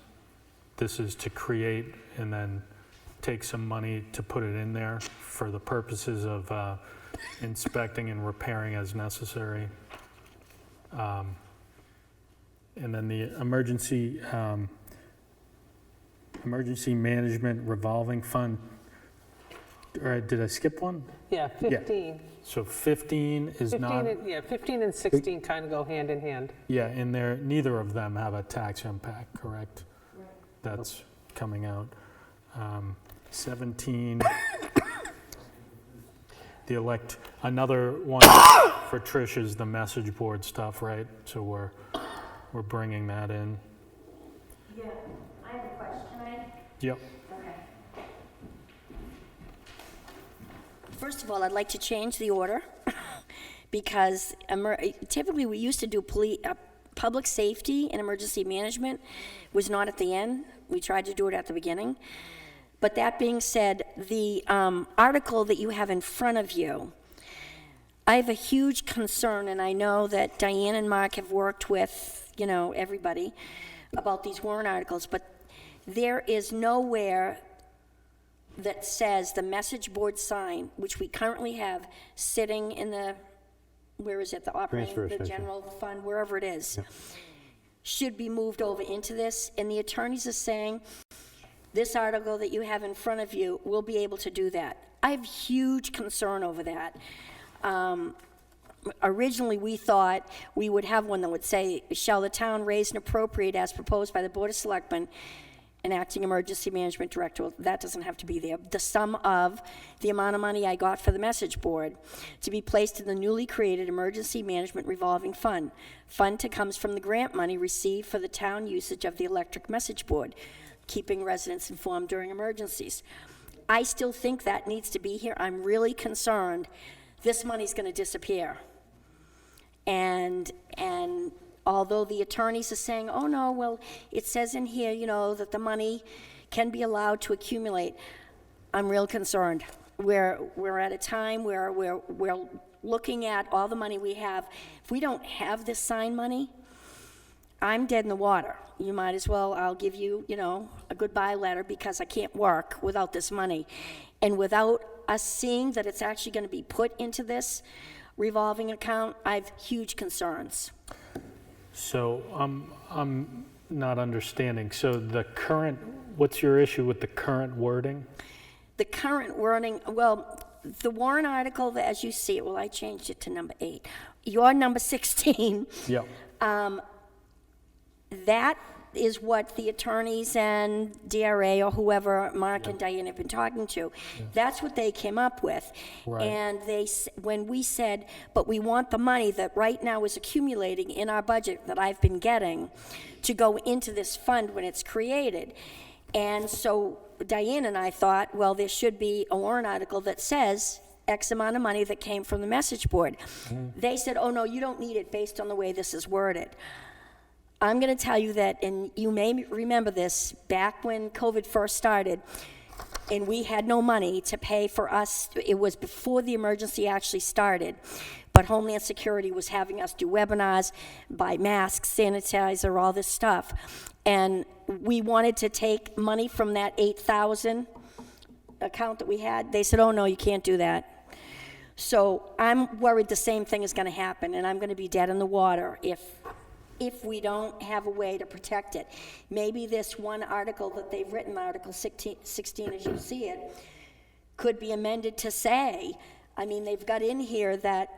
this is to create and then take some money to put it in there for the purposes of inspecting and repairing as necessary. And then the emergency management revolving fund, or did I skip one? Yeah, 15. So 15 is 15 not, and, yeah, 15 and 16 kind of go hand in hand. yeah, in there, neither of them have a tax impact, correct? That's coming out. 17, another one for Trish is the message board stuff, right? So we're bringing that in. Yeah, I have a question. Yep. Okay. First of all, I'd like to change the order because typically we used to do public safety and emergency management was not at the end. We tried to do it at the beginning. But that being said, the article that you have in front of you, I have a huge concern, and I know that Diane and Mark have worked with, everybody about these warrant articles, but there is nowhere that says the message board sign, which we currently have sitting in the, where is it, the operating, Transfer the station. general fund, wherever it is, should be moved over into this, and the attorneys are saying, this article that you have in front of you will be able to do that. I have huge concern over that. Originally, we thought we would have one that would say, shall the town raise and appropriate as proposed by the Board of Selectmen and acting emergency management director? Well, that doesn't have to be there. The sum of the amount of money I got for the message board to be placed in the newly created emergency management revolving fund. Fund comes from the grant money received for the town usage of the electric message board, keeping residents informed during emergencies. I still think that needs to be here. I'm really concerned this money's going to disappear. And although the attorneys are saying, oh no, well, it says in here, that the money can be allowed to accumulate, I'm real concerned. We're at a time where we're looking at all the money we have. If we don't have this sign money, I'm dead in the water. You might as well, I'll give you, a goodbye letter because I can't work without this money. And without us seeing that it's actually going to be put into this revolving account, I have huge concerns. So I'm not understanding. So the current, what's your issue with the current wording? The current wording, well, the warrant article, as you see it, well, I changed it to number 8. Your number 16, Yep. that is what the attorneys and DRA or whoever Mark and Diane have been talking to. That's what they came up with. Right. And when we said, but we want the money that right now is accumulating in our budget that I've been getting to go into this fund when it's created. And so Diane and I thought, well, there should be a warrant article that says X amount of money that came from the message board. They said, oh, no, you don't need it based on the way this is worded. I'm going to tell you that, and you may remember this, back when COVID first started, and we had no money to pay for us, it was before the emergency actually started, but Homeland Security was having us do webinars, buy masks, sanitizer, all this stuff. And we wanted to take money from that 8,000 account that we had. They said, oh, no, you can't do that. So I'm worried the same thing is going to happen, and I'm going to be dead in the water if we don't have a way to protect it. Maybe this one article that they've written, Article 16 as you see it, could be amended to say, I mean, they've got in here that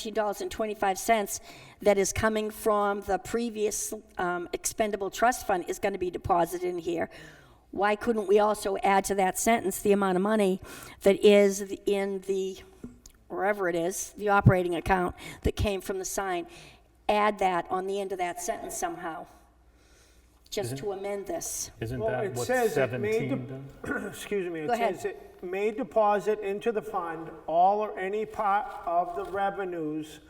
$8,417.25 that is coming from the previous expendable trust fund is going to be deposited in here. Why couldn't we also add to that sentence the amount of money that is in the, wherever it is, the operating account that came from the sign? Add that on the end of that sentence somehow, just to amend this. Isn't Well, that it what says it may 17 does? Excuse me, it Go ahead. says it may deposit into the fund all or any part of the revenues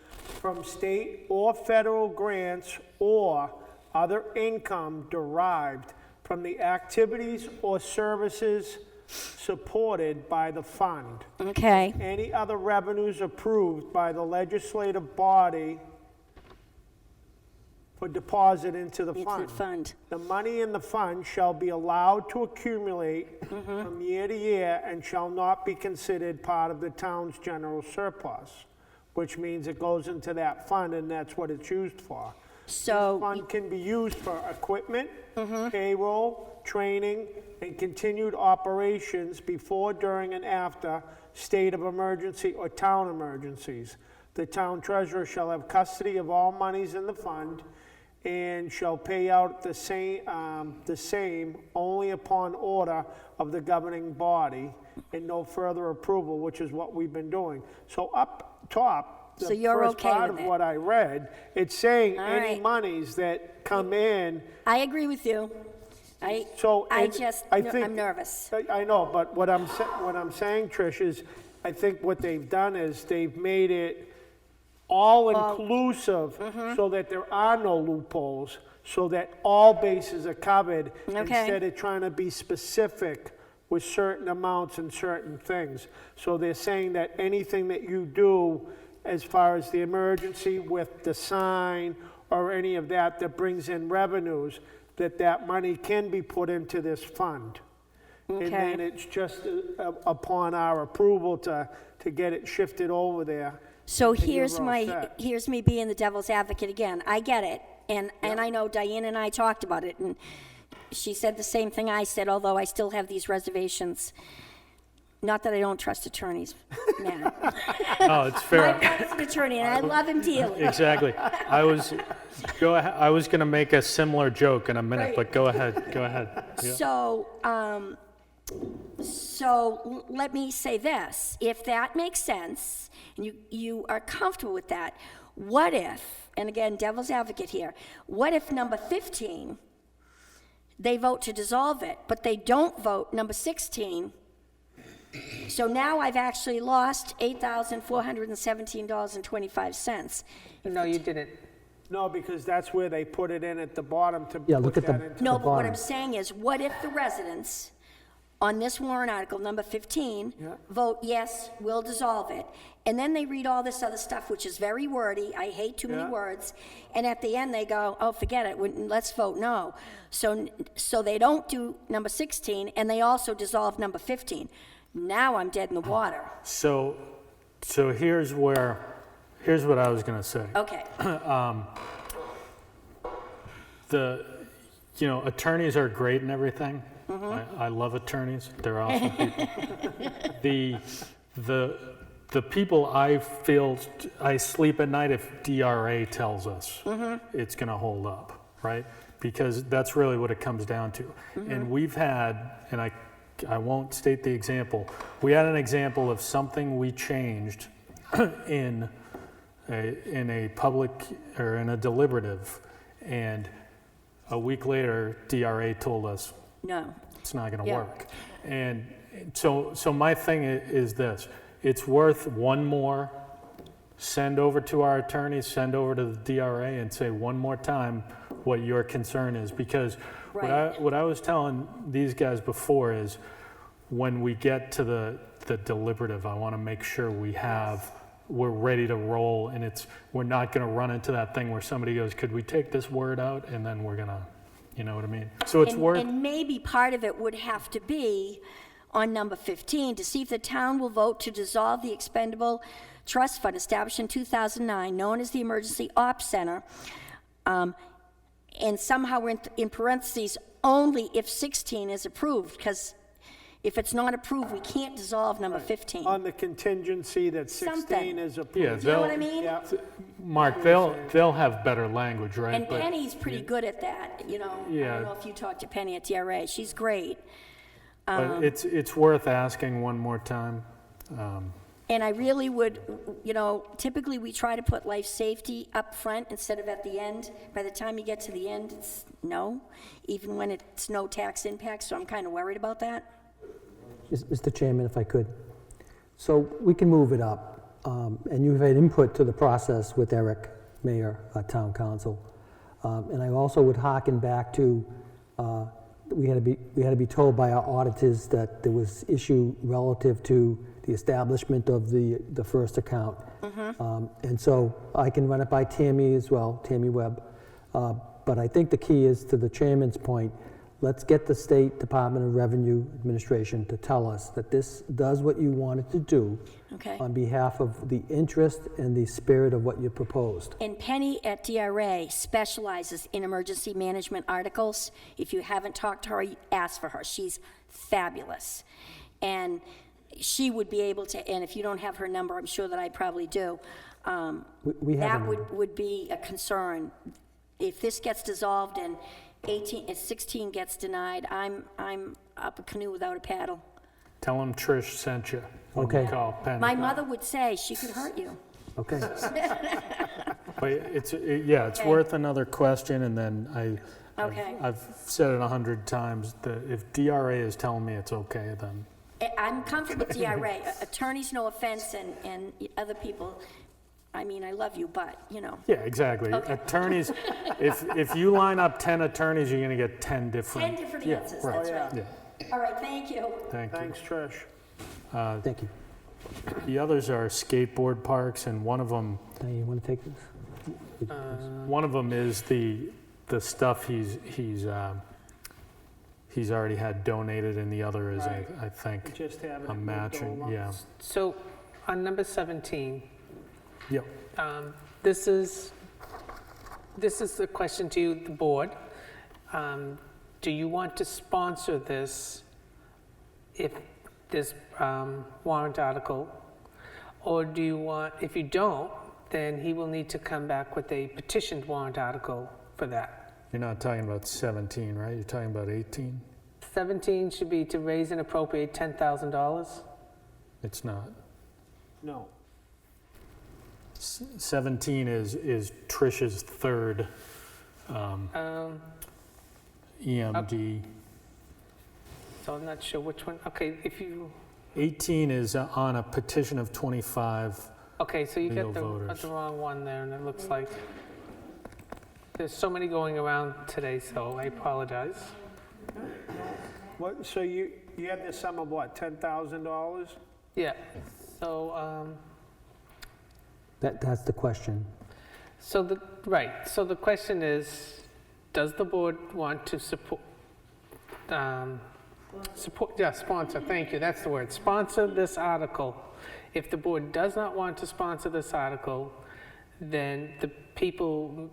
from state or federal grants or other income derived from the activities or services supported by the fund. Okay, Any other revenues approved by the legislative body for deposit into the into fund. the fund. The money in the fund shall be allowed to accumulate from year to year and shall not be considered part of the town's general surplus, which means it goes into that fund and that's what it's used for. So, Fund can be used for equipment, payroll, training, and continued operations before, during, and after state of emergency or town emergencies. The town treasurer shall have custody of all monies in the fund and shall pay out the same only upon order of the governing body and no further approval, which is what we've been doing. So up top, So the you're first okay part with of it? what I read, it's saying All any right. monies that come in. I agree with you. I And just, I think- I'm nervous. I know, but what I'm saying, Trish, is I think what they've done is they've made it all-inclusive so that there are no loopholes, so that all bases are covered Okay. instead of trying to be specific with certain amounts and certain things. So they're saying that anything that you do as far as the emergency with the sign or any of that that brings in revenues, that money can be put into this fund. And then Okay. it's just upon our approval to get it shifted over there. So and you're here's all set. here's me being the devil's advocate again. I get it, and I know Diane and I talked about it, and she said the same thing I said, although I still have these reservations. Not that I don't trust attorneys, man. Oh, it's fair. My dad's an attorney, and I love him dearly. Exactly. I was going to make a similar joke in a minute, Right. but go ahead. Yeah. So let me say this, if that makes sense, and you are comfortable with that, what if, and again, devil's advocate here, what if number 15, they vote to dissolve it, but they don't vote number 16? So now I've actually lost $8,417.25. No, you didn't. No, because that's where they put it in at the bottom to Yeah, put look at that the- into. No, the but what bottom. I'm saying is, what if the residents on this warrant article, number 15, Yeah. vote yes, we'll dissolve it, and then they read all this other stuff, which is very wordy, I hate too many Yeah. words, and at the end they go, oh, forget it, let's vote no. So they don't do number 16, and they also dissolve number 15. Now I'm dead in the water. So here's what I was going to say. Okay, attorneys are great and everything. I love attorneys. They're awesome people. The people I feel, I sleep at night if DRA tells us it's going to hold up, right? Because that's really what it comes down to. And we've had, and I won't state the example, we had an example of something we changed in a public, or in a deliberative, and a week later, DRA told us, No. it's not gonna Yeah. work. And so my thing is this, it's worth one more, send over to our attorneys, send over to the DRA and say one more time what your concern is, because Right. what I was telling these guys before is, when we get to the deliberative, I wanna make sure we're ready to roll, and we're not gonna run into that thing where somebody goes, could we take this word out? And then we're gonna, you know what I mean? So it's worth. And maybe part of it would have to be on number 15, to see if the town will vote to dissolve the expendable trust fund established in 2009, known as the Emergency Ops Center, and somehow in parentheses, only if 16 is approved, because if it's not approved, we can't dissolve number 15. On the contingency that 16 Something. is Yeah, approved. Do you know what I mean? Yeah. Mark, they'll have better language, right? And But- Penny's pretty good at that, I Yeah. don't know if you talked to Penny at DRA, she's great. But it's worth asking one more time. And I really would, typically we try to put life safety up front instead of at the end. By the time you get to the end, it's no, even when it's no tax impact, so I'm kind of worried about that. Mr. Chairman, if I could. So we can move it up, and you've had input to the process with Eric, Mayor, Town Council. And I also would hearken back to, we had to be told by our auditors that there was issue relative to the establishment of the first account. And so I can run it by Tammy as well, Tammy Webb. But I think the key is, to the chairman's point, let's get the State Department of Revenue Administration to tell us that this does what you wanted to do Okay. on behalf of the interest and the spirit of what you proposed. And Penny at DRA specializes in emergency management articles. If you haven't talked to her, ask for her. She's fabulous. And she would be able to, and if you don't have her number, I'm sure that I probably do. We have That a- would be a concern. If this gets dissolved and 16 gets denied, I'm up a canoe without a paddle. Tell them Trish sent you when Okay. you call Penny. My mother would say she could hurt you. Okay. But it's worth another question, and then Okay. I've said it 100 times, that if DRA is telling me it's okay, then I'm comfortable with DRA. Attorneys, no offense, and other people, I mean, I love you, but, yeah, exactly. Okay. Attorneys, if you line up 10 attorneys, you're gonna get 10 different. 10 different Yeah, answers, right. that's right. Yeah, All right, thank you. thank you. Thanks, Trish. Thank you. The others are skateboard parks, and one of them You want to take this? is the stuff he's already had donated, and the other is, Right. I think, Just having it a moved matching, over. yeah. So on number 17, Yep. this is a question to you, the board. Do you want to sponsor this this warrant article? Or do you want, if you don't, then he will need to come back with a petitioned warrant article for that. You're not talking about 17, right? You're talking about 18? 17 should be to raise and appropriate $10,000. It's not. No. 17 is Trish's third EMD. So I'm not sure which one. Okay, if you, 18 is on a petition of 25. okay, so you Legal got voters. the wrong one there, and it looks like there's so many going around today, so I apologize. What, so you had this sum of what, $10,000? Yeah, so, That's the question. so the question is, does the board want to support, sponsor, thank you, that's the word, sponsor this article? If the board does not want to sponsor this article, then the people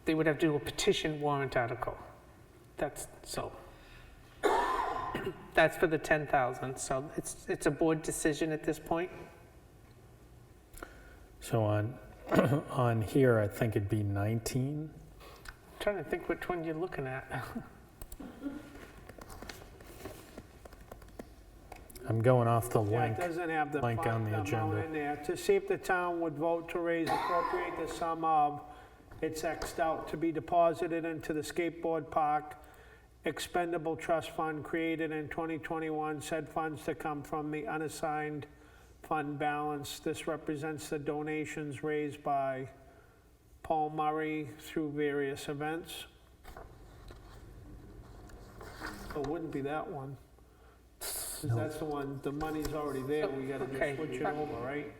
they would have to do a petition warrant article. That's so. That's for the 10,000, so it's a board decision at this point. So on here, I think it'd be 19. I'm trying to think which one you're looking at. I'm going off the Yeah, link. it doesn't have the link on the amount agenda. in there. To see if the town would vote to raise appropriate the sum of, it's Xed out, to be deposited into the skateboard park expendable trust fund created in 2021, said funds to come from the unassigned fund balance. This represents the donations raised by Paul Murray through various events. So it wouldn't be that one. 'Cause that's the one, the money's already there, we gotta Okay. just switch it over, right?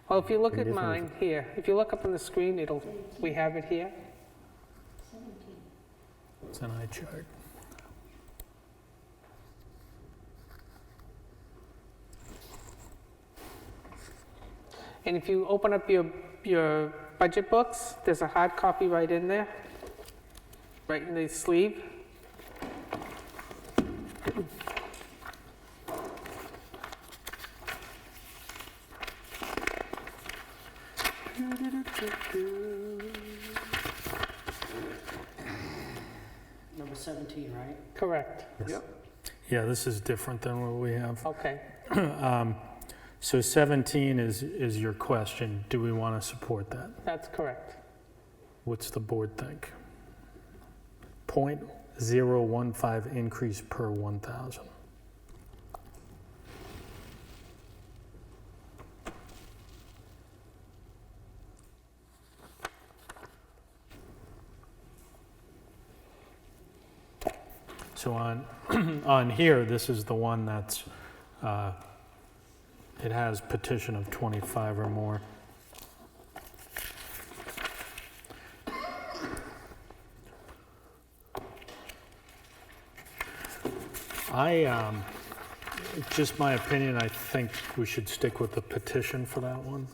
Well, if you look And at this one's- mine here, if you look up on the screen, we have it here. It's an eye chart. And if you open up your budget books, there's a hard copy right in there, right in the sleeve. Number 17, right? Correct. Yep. Yeah, this is different than what we have. Okay. So 17 is your question. Do we want to support that? That's correct. What's the board think? 0.015 increase per 1,000. So on here, this is the one that's, it has petition of 25 or more. Just my opinion, I think we should stick with the petition for that one.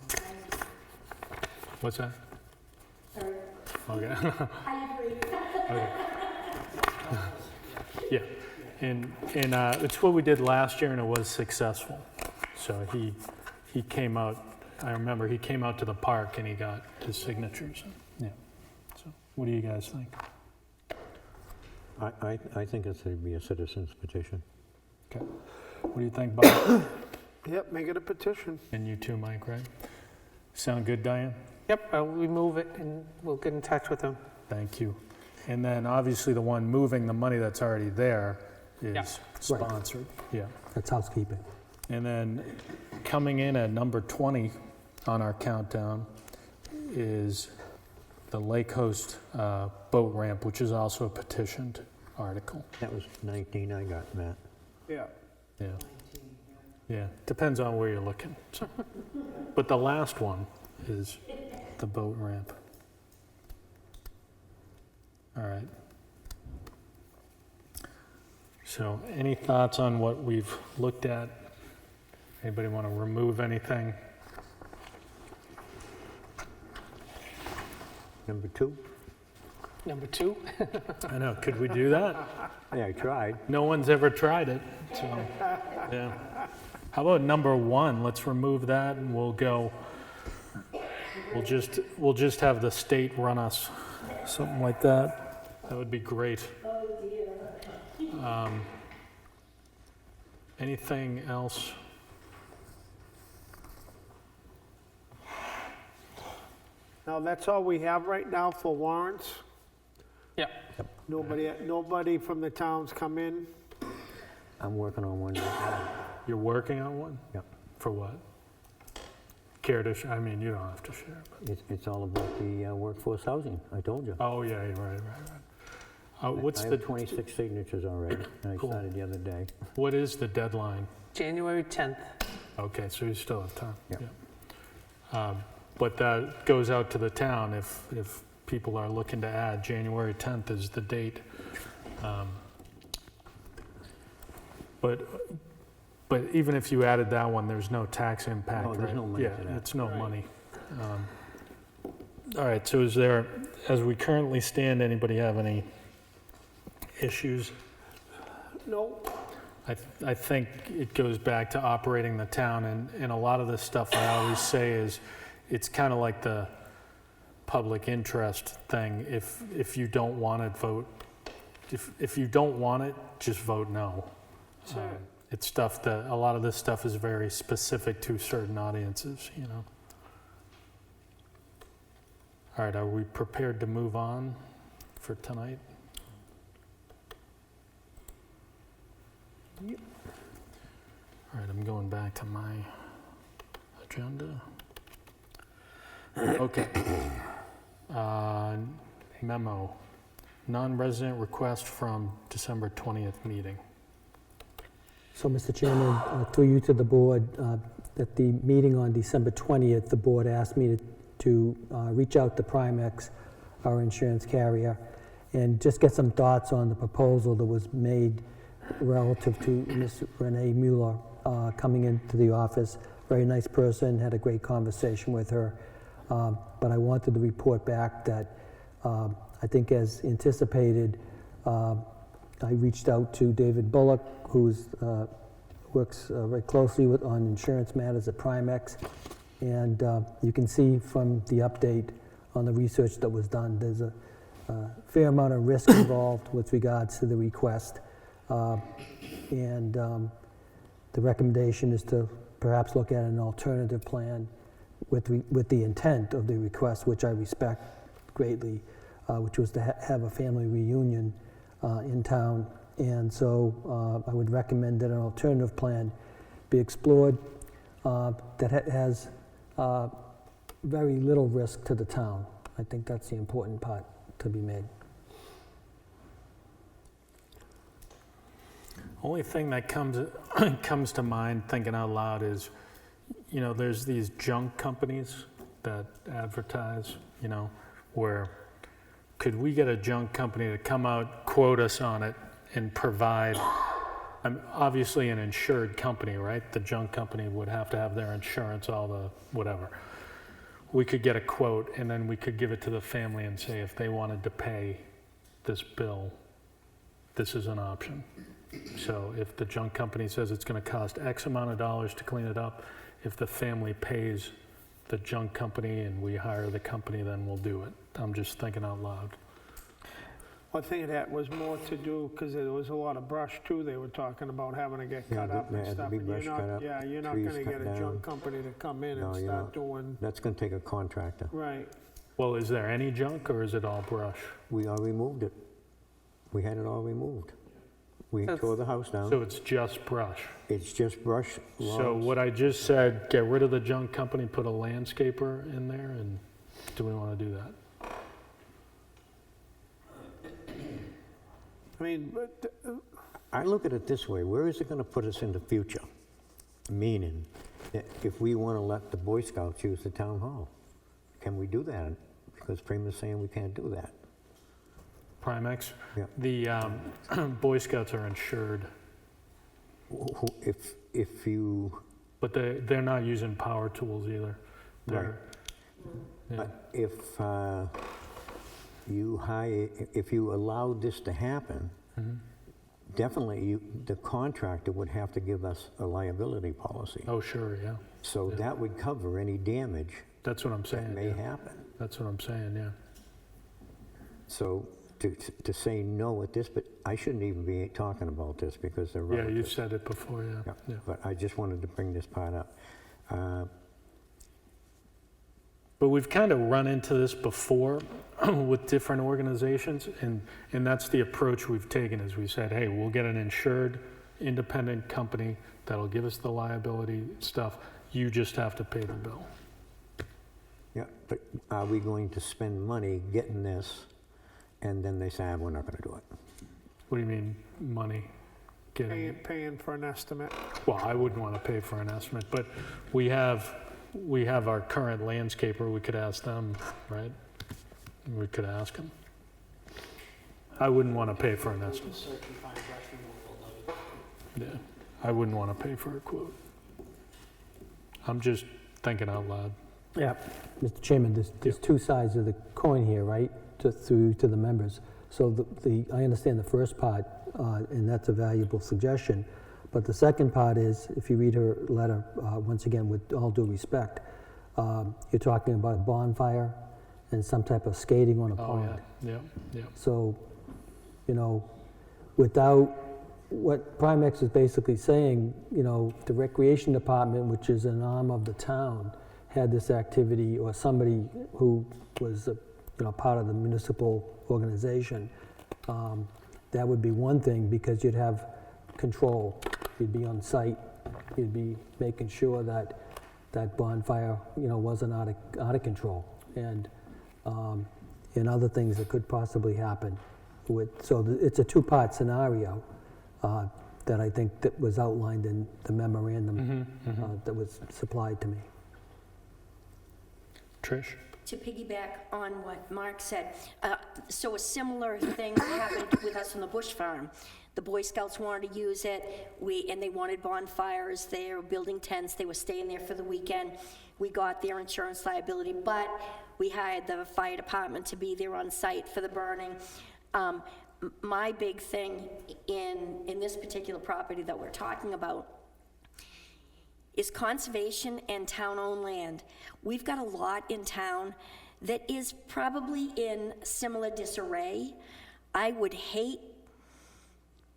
What's that? Sorry. Okay. I agree. Okay. Yeah, and it's what we did last year, and it was successful. So he came out, I remember he came out to the park and he got his signatures. Yeah. So what do you guys think? I think it should be a citizen's petition. Okay. What do you think, Bob? Yep, make it a petition. And you too, Mike, right? Sound good, Diane? Yep, I'll remove it and we'll get in touch with them. Thank you. And then obviously the one moving the money that's already there Yeah. is sponsored. Yeah. That's housekeeping. And then coming in at number 20 on our countdown is the Lake Coast boat ramp, which is also a petitioned article. That was 19 I got, Matt. Yeah. Yeah. Yeah, depends on where you're looking. So, but the last one is the boat ramp. All right. So any thoughts on what we've looked at? Anybody want to remove anything? Number 2? Number 2? I know, could we do that? Yeah, I tried. No one's ever tried it, so, yeah. How about number 1? Let's remove that and we'll go, we'll just have the state run us, something like that. That would be great. Anything else? Now, that's all we have right now for warrants? Yep. Nobody from the towns come in? I'm working on one right now. You're working on one? Yep. For what? Care to, I mean, you don't have to share, but. It's all about the workforce housing, I told you. Oh, yeah, you're right. What's I the, have 26 signatures already, and I Cool. started the other day. what is the deadline? January 10th. Okay, so you still have time. Yep. Yeah. But that goes out to the town if people are looking to add. January 10th is the date. But even if you added that one, there's no tax impact, Oh, there's right? no money Yeah, to that. it's no money. All right, so is there as we currently stand, anybody have any issues? No, I think it goes back to operating the town, and a lot of the stuff I always say is, it's kind of like the public interest thing. If you don't want it, vote. If you don't want it, just vote no. Sure. It's stuff that, a lot of this stuff is very specific to certain audiences, you know. All right, are we prepared to move on for tonight? Yep. All right, I'm going back to my agenda. Okay. Memo, non-resident request from December 20th meeting. So, Mr. Chairman, through you to the board, at the meeting on December 20th, the board asked me to reach out to Primex, our insurance carrier, and just get some thoughts on the proposal that was made relative to Ms. Renee Mueller coming into the office. Very nice person, had a great conversation with her. But I wanted to report back that I think as anticipated, I reached out to David Bullock, who works very closely on insurance matters at Primex. And you can see from the update on the research that was done, there's a fair amount of risk involved with regards to the request. And the recommendation is to perhaps look at an alternative plan with the intent of the request, which I respect greatly, which was to have a family reunion in town. And so I would recommend that an alternative plan be explored that has very little risk to the town. I think that's the important part to be made. Only thing that comes to mind, thinking out loud, is, you know, there's these junk companies that advertise, you know, where could we get a junk company to come out, quote us on it, and provide, obviously an insured company, right? The junk company would have to have their insurance, all the whatever. We could get a quote, and then we could give it to the family and say, if they wanted to pay this bill, this is an option. So if the junk company says it's going to cost X amount of dollars to clean it up, if the family pays the junk company and we hire the company, then we'll do it. I'm just thinking out loud. I think that was more to do, because there was a lot of brush too, they were talking about having to get Yeah, cut up there and had to stuff. be And brush you're not, cut up, yeah, you're not trees gonna cut get a down. junk company to come in No, and you're start not. doing, That's going to take a contractor. right. Well, is there any junk or is it all brush? We all removed it. We had it all removed. We That's- tore the house down. So it's just brush. It's just brush, So logs. what I just said, get rid of the junk company, put a landscaper in there, and do we want to do that? I mean, but, I look at it this way, where is it going to put us in the future? Meaning, that if we want to let the Boy Scouts use the town hall, can we do that? Because Prema's saying we can't do that. Primex? Yeah. The Boy Scouts are insured, If you, but they're not using power tools either. They're, yeah. if if you allowed this to happen, Mhm. definitely the contractor would have to give us a liability policy. Oh, sure, yeah. So yeah. that would cover any damage That's what I'm that saying. may yeah. happen. That's what I'm saying, yeah. So to say no at this, but I shouldn't even be talking about this because they're Yeah, relatives. you've said it before, yeah. Yeah, yeah. but I just wanted to bring this part up. But we've kind of run into this before with different organizations, and that's the approach we've taken, is we said, hey, we'll get an insured independent company that'll give us the liability stuff. You just have to pay the bill. Yeah, but are we going to spend money getting this, and then they say, we're not going to do it? What do you mean, money? Getting, paying for an estimate. well, I wouldn't want to pay for an estimate, but we have our current landscaper, we could ask them, right? We could ask them. I wouldn't want to pay for an estimate. Yeah, I wouldn't want to pay for a quote. I'm just thinking out loud. Yeah. Mr. Chairman, there's two sides of the coin here, right, through to the members. So I understand the first part, and that's a valuable suggestion, but the second part is, if you read her letter, once again, with all due respect, you're talking about a bonfire and some type of skating on a Oh, pond. yeah, yeah. So, you know, without, what Primex is basically saying, you know, the Recreation Department, which is an arm of the town, had this activity, or somebody who was, you know, part of the municipal organization, that would be one thing, because you'd have control. You'd be on site. You'd be making sure that that bonfire, you know, wasn't out of control. And other things that could possibly happen. It's a two-part scenario that I think that was outlined in the memorandum that was supplied to me. Trish? To piggyback on what Mark said, so a similar thing happened with us on the Bush Farm. The Boy Scouts wanted to use it, and they wanted bonfires there, building tents, they were staying there for the weekend. We got their insurance liability, but we hired the fire department to be there on site for the burning. My big thing in this particular property that we're talking about is conservation and town-owned land. We've got a lot in town that is probably in similar disarray. I would hate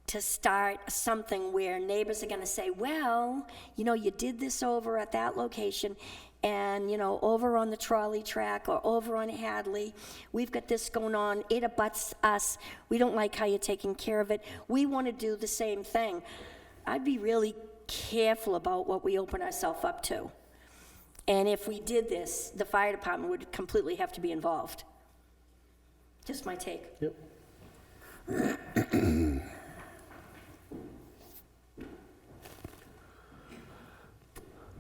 to start something where neighbors are gonna say, well, you know, you did this over at that location, and, you know, over on the trolley track or over on Hadley, we've got this going on, it abuts us, we don't like how you're taking care of it, we wanna do the same thing. I'd be really careful about what we open ourselves up to. And if we did this, the fire department would completely have to be involved. Just my take. Yep.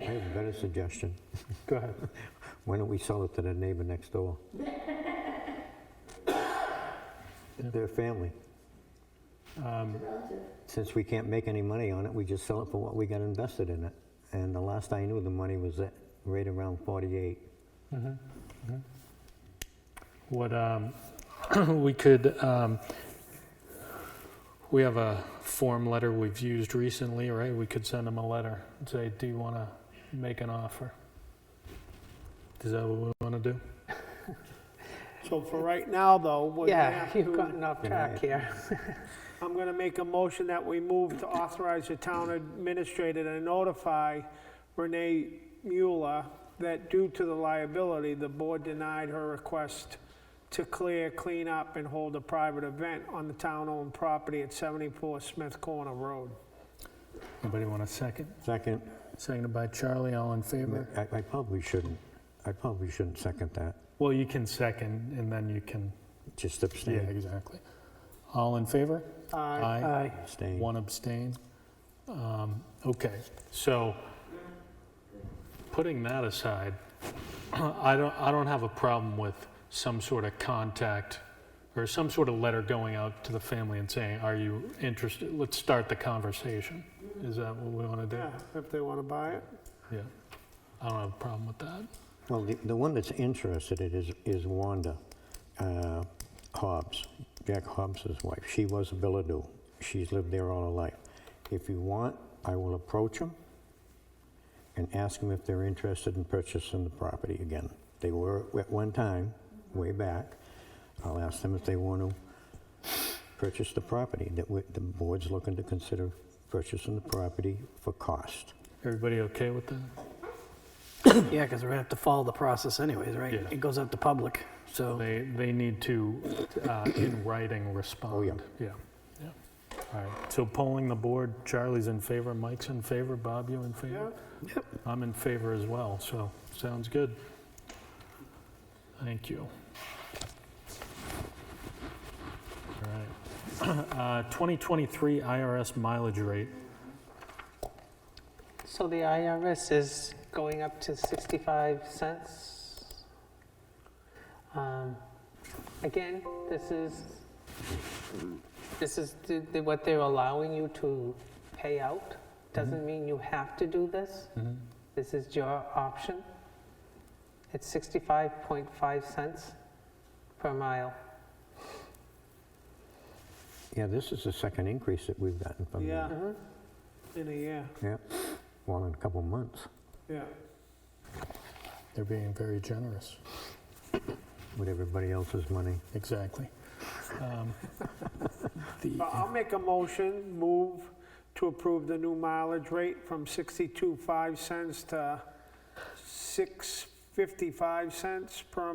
I have a better suggestion. Go ahead. Why don't we sell it to the neighbor next door? They're a family. Since we can't make any money on it, we just sell it for what we got invested in it. And the last I knew, the money was at right around 48. What we could, we have a form letter we've used recently, right? We could send them a letter and say, do you want to make an offer? Is that what we want to do? So for right now, though, we're gonna Yeah, have you've to, gotten off track here. I'm gonna make a motion that we move to authorize the town administrator to notify Renee Mueller that due to the liability, the board denied her request to clean up, and hold a private event on the town-owned property at 74 Smith Corner Road. Anybody want a second? Second, Seconded by Charlie, all in favor? I probably shouldn't second that. Well, you can second, and then you can, Just yeah, abstain. exactly. All in favor? Aye. Abstain. One abstain. Okay, so putting that aside, I don't have a problem with some sort of contact or some sort of letter going out to the family and saying, are you interested? Let's start the conversation. Is that what we want to do? Yeah, if they wanna buy it. Yeah. I don't have a problem with that. Well, the one that's interested is Wanda Hobbs, Jack Hobbs' wife. She was a billet-doux. She's lived there all her life. If you want, I will approach them and ask them if they're interested in purchasing the property again. They were at one time, way back. I'll ask them if they want to purchase the property. The board's looking to consider purchasing the property for cost. Everybody okay with that? Yeah, because we're gonna have to follow the process anyways, right? Yeah. It goes out to public, so. They need to, in writing, respond. Oh, yeah. Yeah, yeah. All right, so polling the board, Charlie's in favor, Mike's in favor, Bob, you in favor? Yep. I'm in favor as well, so sounds good. Thank you. All right. 2023 IRS mileage rate. So the IRS is going up to 65 cents. Again, this is what they're allowing you to pay out. Doesn't mean you have to do this. This is your option. It's 65.5 cents per mile. Yeah, this is the second increase that we've gotten from Yeah, them. in a year, Yeah, well, in a couple months, yeah. They're being very generous. with everybody else's money. Exactly. I'll make a motion, move to approve the new mileage rate from 62.5 cents to 6.55 cents per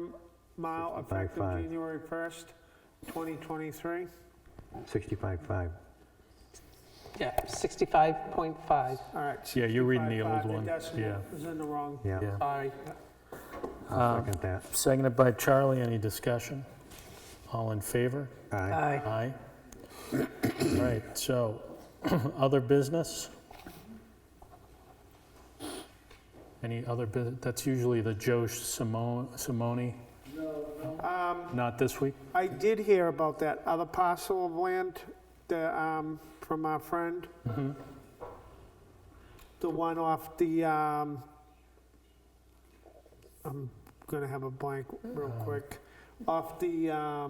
mile effective 65.5. January 1st, 2023. 65.5. Yeah, 65.5, All right. Yeah, you're reading the 65.5, old one. decimal Yeah. is in the wrong. Yeah, Yeah. sorry. I'll second that. Seconded by Charlie. Any discussion? All in favor? Aye. Aye. All right, so, other business? Any other business? That's usually the Joe Simone. Not this week? I did hear about that other parcel of land that, from our friend. The one off the, I'm gonna have a blank real quick. Off the, Are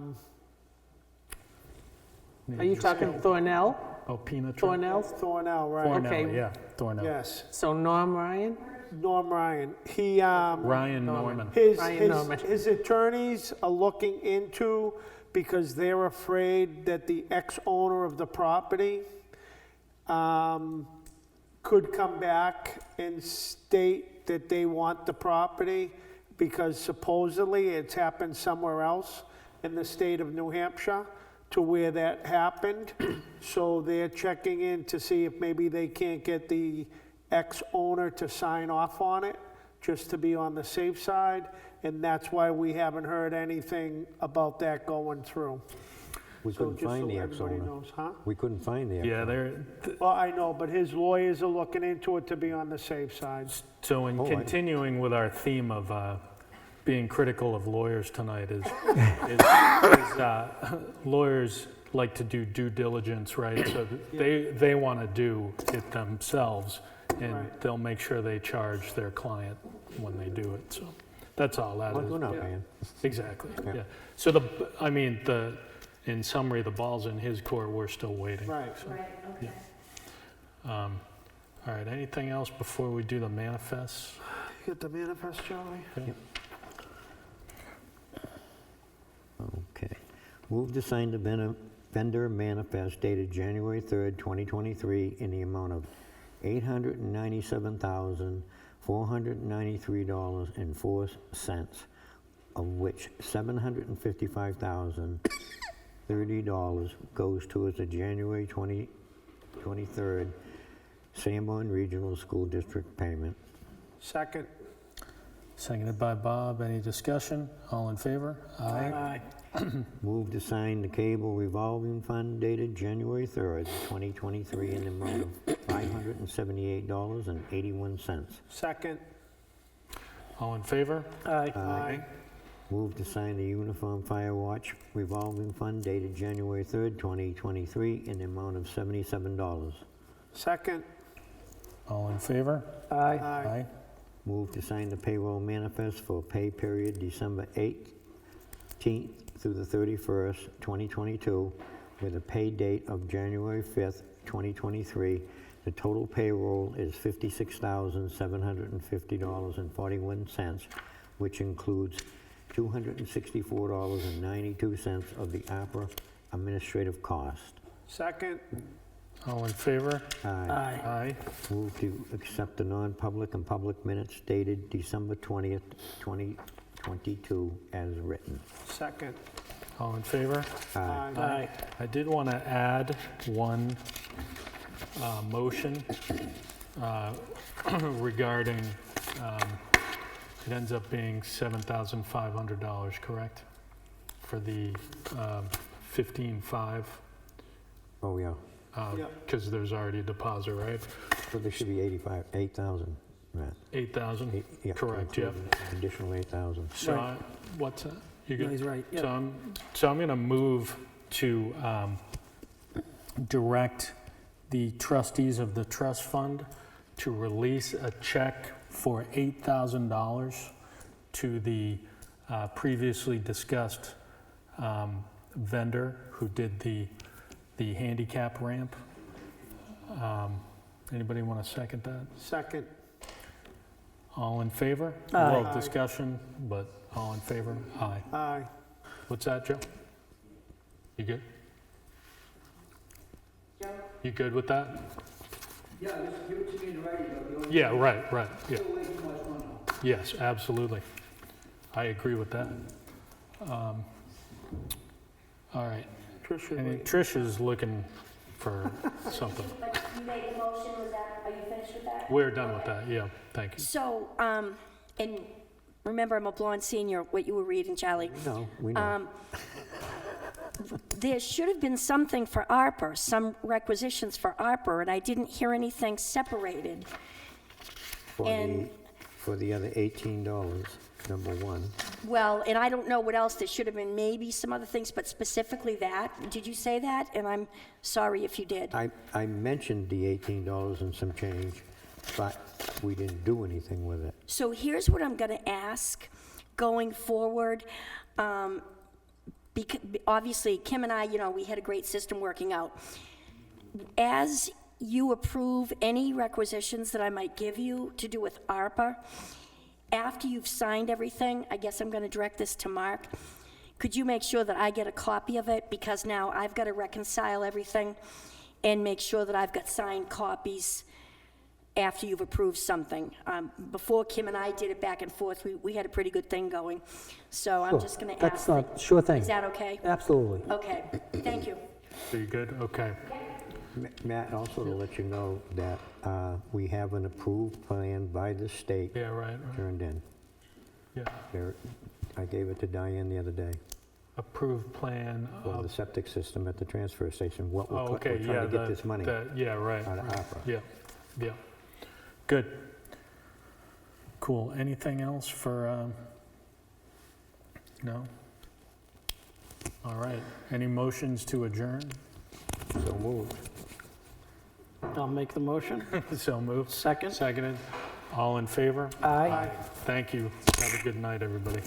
you talking Thornell? Oh, Peanut. Thornell? Thornell, right? Thornell, Okay. yeah, Thornell. Yes, So Norm Ryan? Norm Ryan. He, Ryan Norman. Ryan Norman. his attorneys are looking into, because they're afraid that the ex-owner of the property could come back and state that they want the property, because supposedly it's happened somewhere else in the state of New Hampshire to where that happened. So they're checking in to see if maybe they can't get the ex-owner to sign off on it, just to be on the safe side. And that's why we haven't heard anything about that going through. We So couldn't just find so the everybody ex-owner. knows, huh? We couldn't find the Yeah, ex-owner. Well, I know, but his lawyers are looking into it to be on the safe side. So in Oh, I- continuing with our theme of being critical of lawyers tonight is lawyers like to do due diligence, right? So they want to do it themselves, and Right. they'll make sure they charge their client when they do it. So that's all that Well, is. we're not Yeah. paying. Exactly, Yeah. yeah. So in summary, the ball's in his court, we're still waiting. Right. Right, okay. All right, anything else before we do the manifests? You get the manifest, Charlie? Okay. Move to sign the vendor manifest dated January 3rd, 2023, in the amount of $897,493.04, of which $755,030 goes towards the January 2023 Sanborn Regional School District payment. Second. Seconded by Bob. Any discussion? All in favor? Aye. Move to sign the cable revolving fund dated January 3rd, 2023, in the amount of $578.81. Second. All in favor? Aye. Aye. Move to sign the Uniform Fire Watch revolving fund dated January 3rd, 2023, in the amount of $77. Second. All in favor? Aye. Aye. Move to sign the payroll manifest for pay period December 18th through the 31st, 2022, with a pay date of January 5th, 2023. The total payroll is $56,750.41, which includes $264.92 of the ARPA administrative cost. Second. All in favor? Aye. Aye. Aye. Move to accept the non-public and public minutes dated December 20th, 2022, as written. Second. All in favor? Aye. Aye. I did want to add one motion regarding, it ends up being $7,500, correct? For the 15.5, Oh, yeah. Yep. because there's already a deposit, right? So there should be 8,000, right? 8,000? Yeah, Correct, to yep. include an Additional 8,000. So, Right. what's that? You No, good? he's right. So Yeah. I'm going to move to direct the trustees of the trust fund to release a check for $8,000 to the previously discussed vendor who did the handicap ramp. Anybody want to second that? Second. All in favor? Aye. Well, discussion, but all in favor? Aye. Aye. What's that, Joe? You good? Joe? You good with that? Yeah, just give it to me in writing, but Yeah, right, yeah. still way too much money. Yes, absolutely. I agree with that. All right. Tricia, And wait. Trish is looking for something. But you made the motion, was that, are you finished with that? We're done with that, yeah, thank you. So, and remember, I'm a blonde senior, what you were reading, Charlie. No, we know. There should have been something for ARPA, some requisitions for ARPA, and I didn't hear anything separated. and- For the other $18, number one. Well, and I don't know what else, there should have been maybe some other things, but specifically that. Did you say that? And I'm sorry if you did. I mentioned the $18 and some change, but we didn't do anything with it. So here's what I'm going to ask going forward. Obviously, Kim and I, we had a great system working out. As you approve any requisitions that I might give you to do with ARPA, after you've signed everything, I guess I'm going to direct this to Mark, could you make sure that I get a copy of it? Because now I've got to reconcile everything and make sure that I've got signed copies after you've approved something. Before Kim and I did it back and forth, we had a pretty good thing going. So I'm Sure. just going to That's ask. not, sure thing. Is that okay? Absolutely. Okay, thank you. So you good? Okay. Matt, also to let you know that we have an approved plan by the state Yeah, right. turned in. Yeah. I gave it to Diane the other day Approved plan for the of, septic system at the transfer station. What we're oh, we're okay, trying yeah. to get this money out Yeah, right. of ARPA. Yeah. Good. Cool. Anything else for, no? All right. Any motions to adjourn? So moved. I'll make the motion. So moved. Second. Seconded. All in favor? Aye. Thank you. Have a good night, everybody.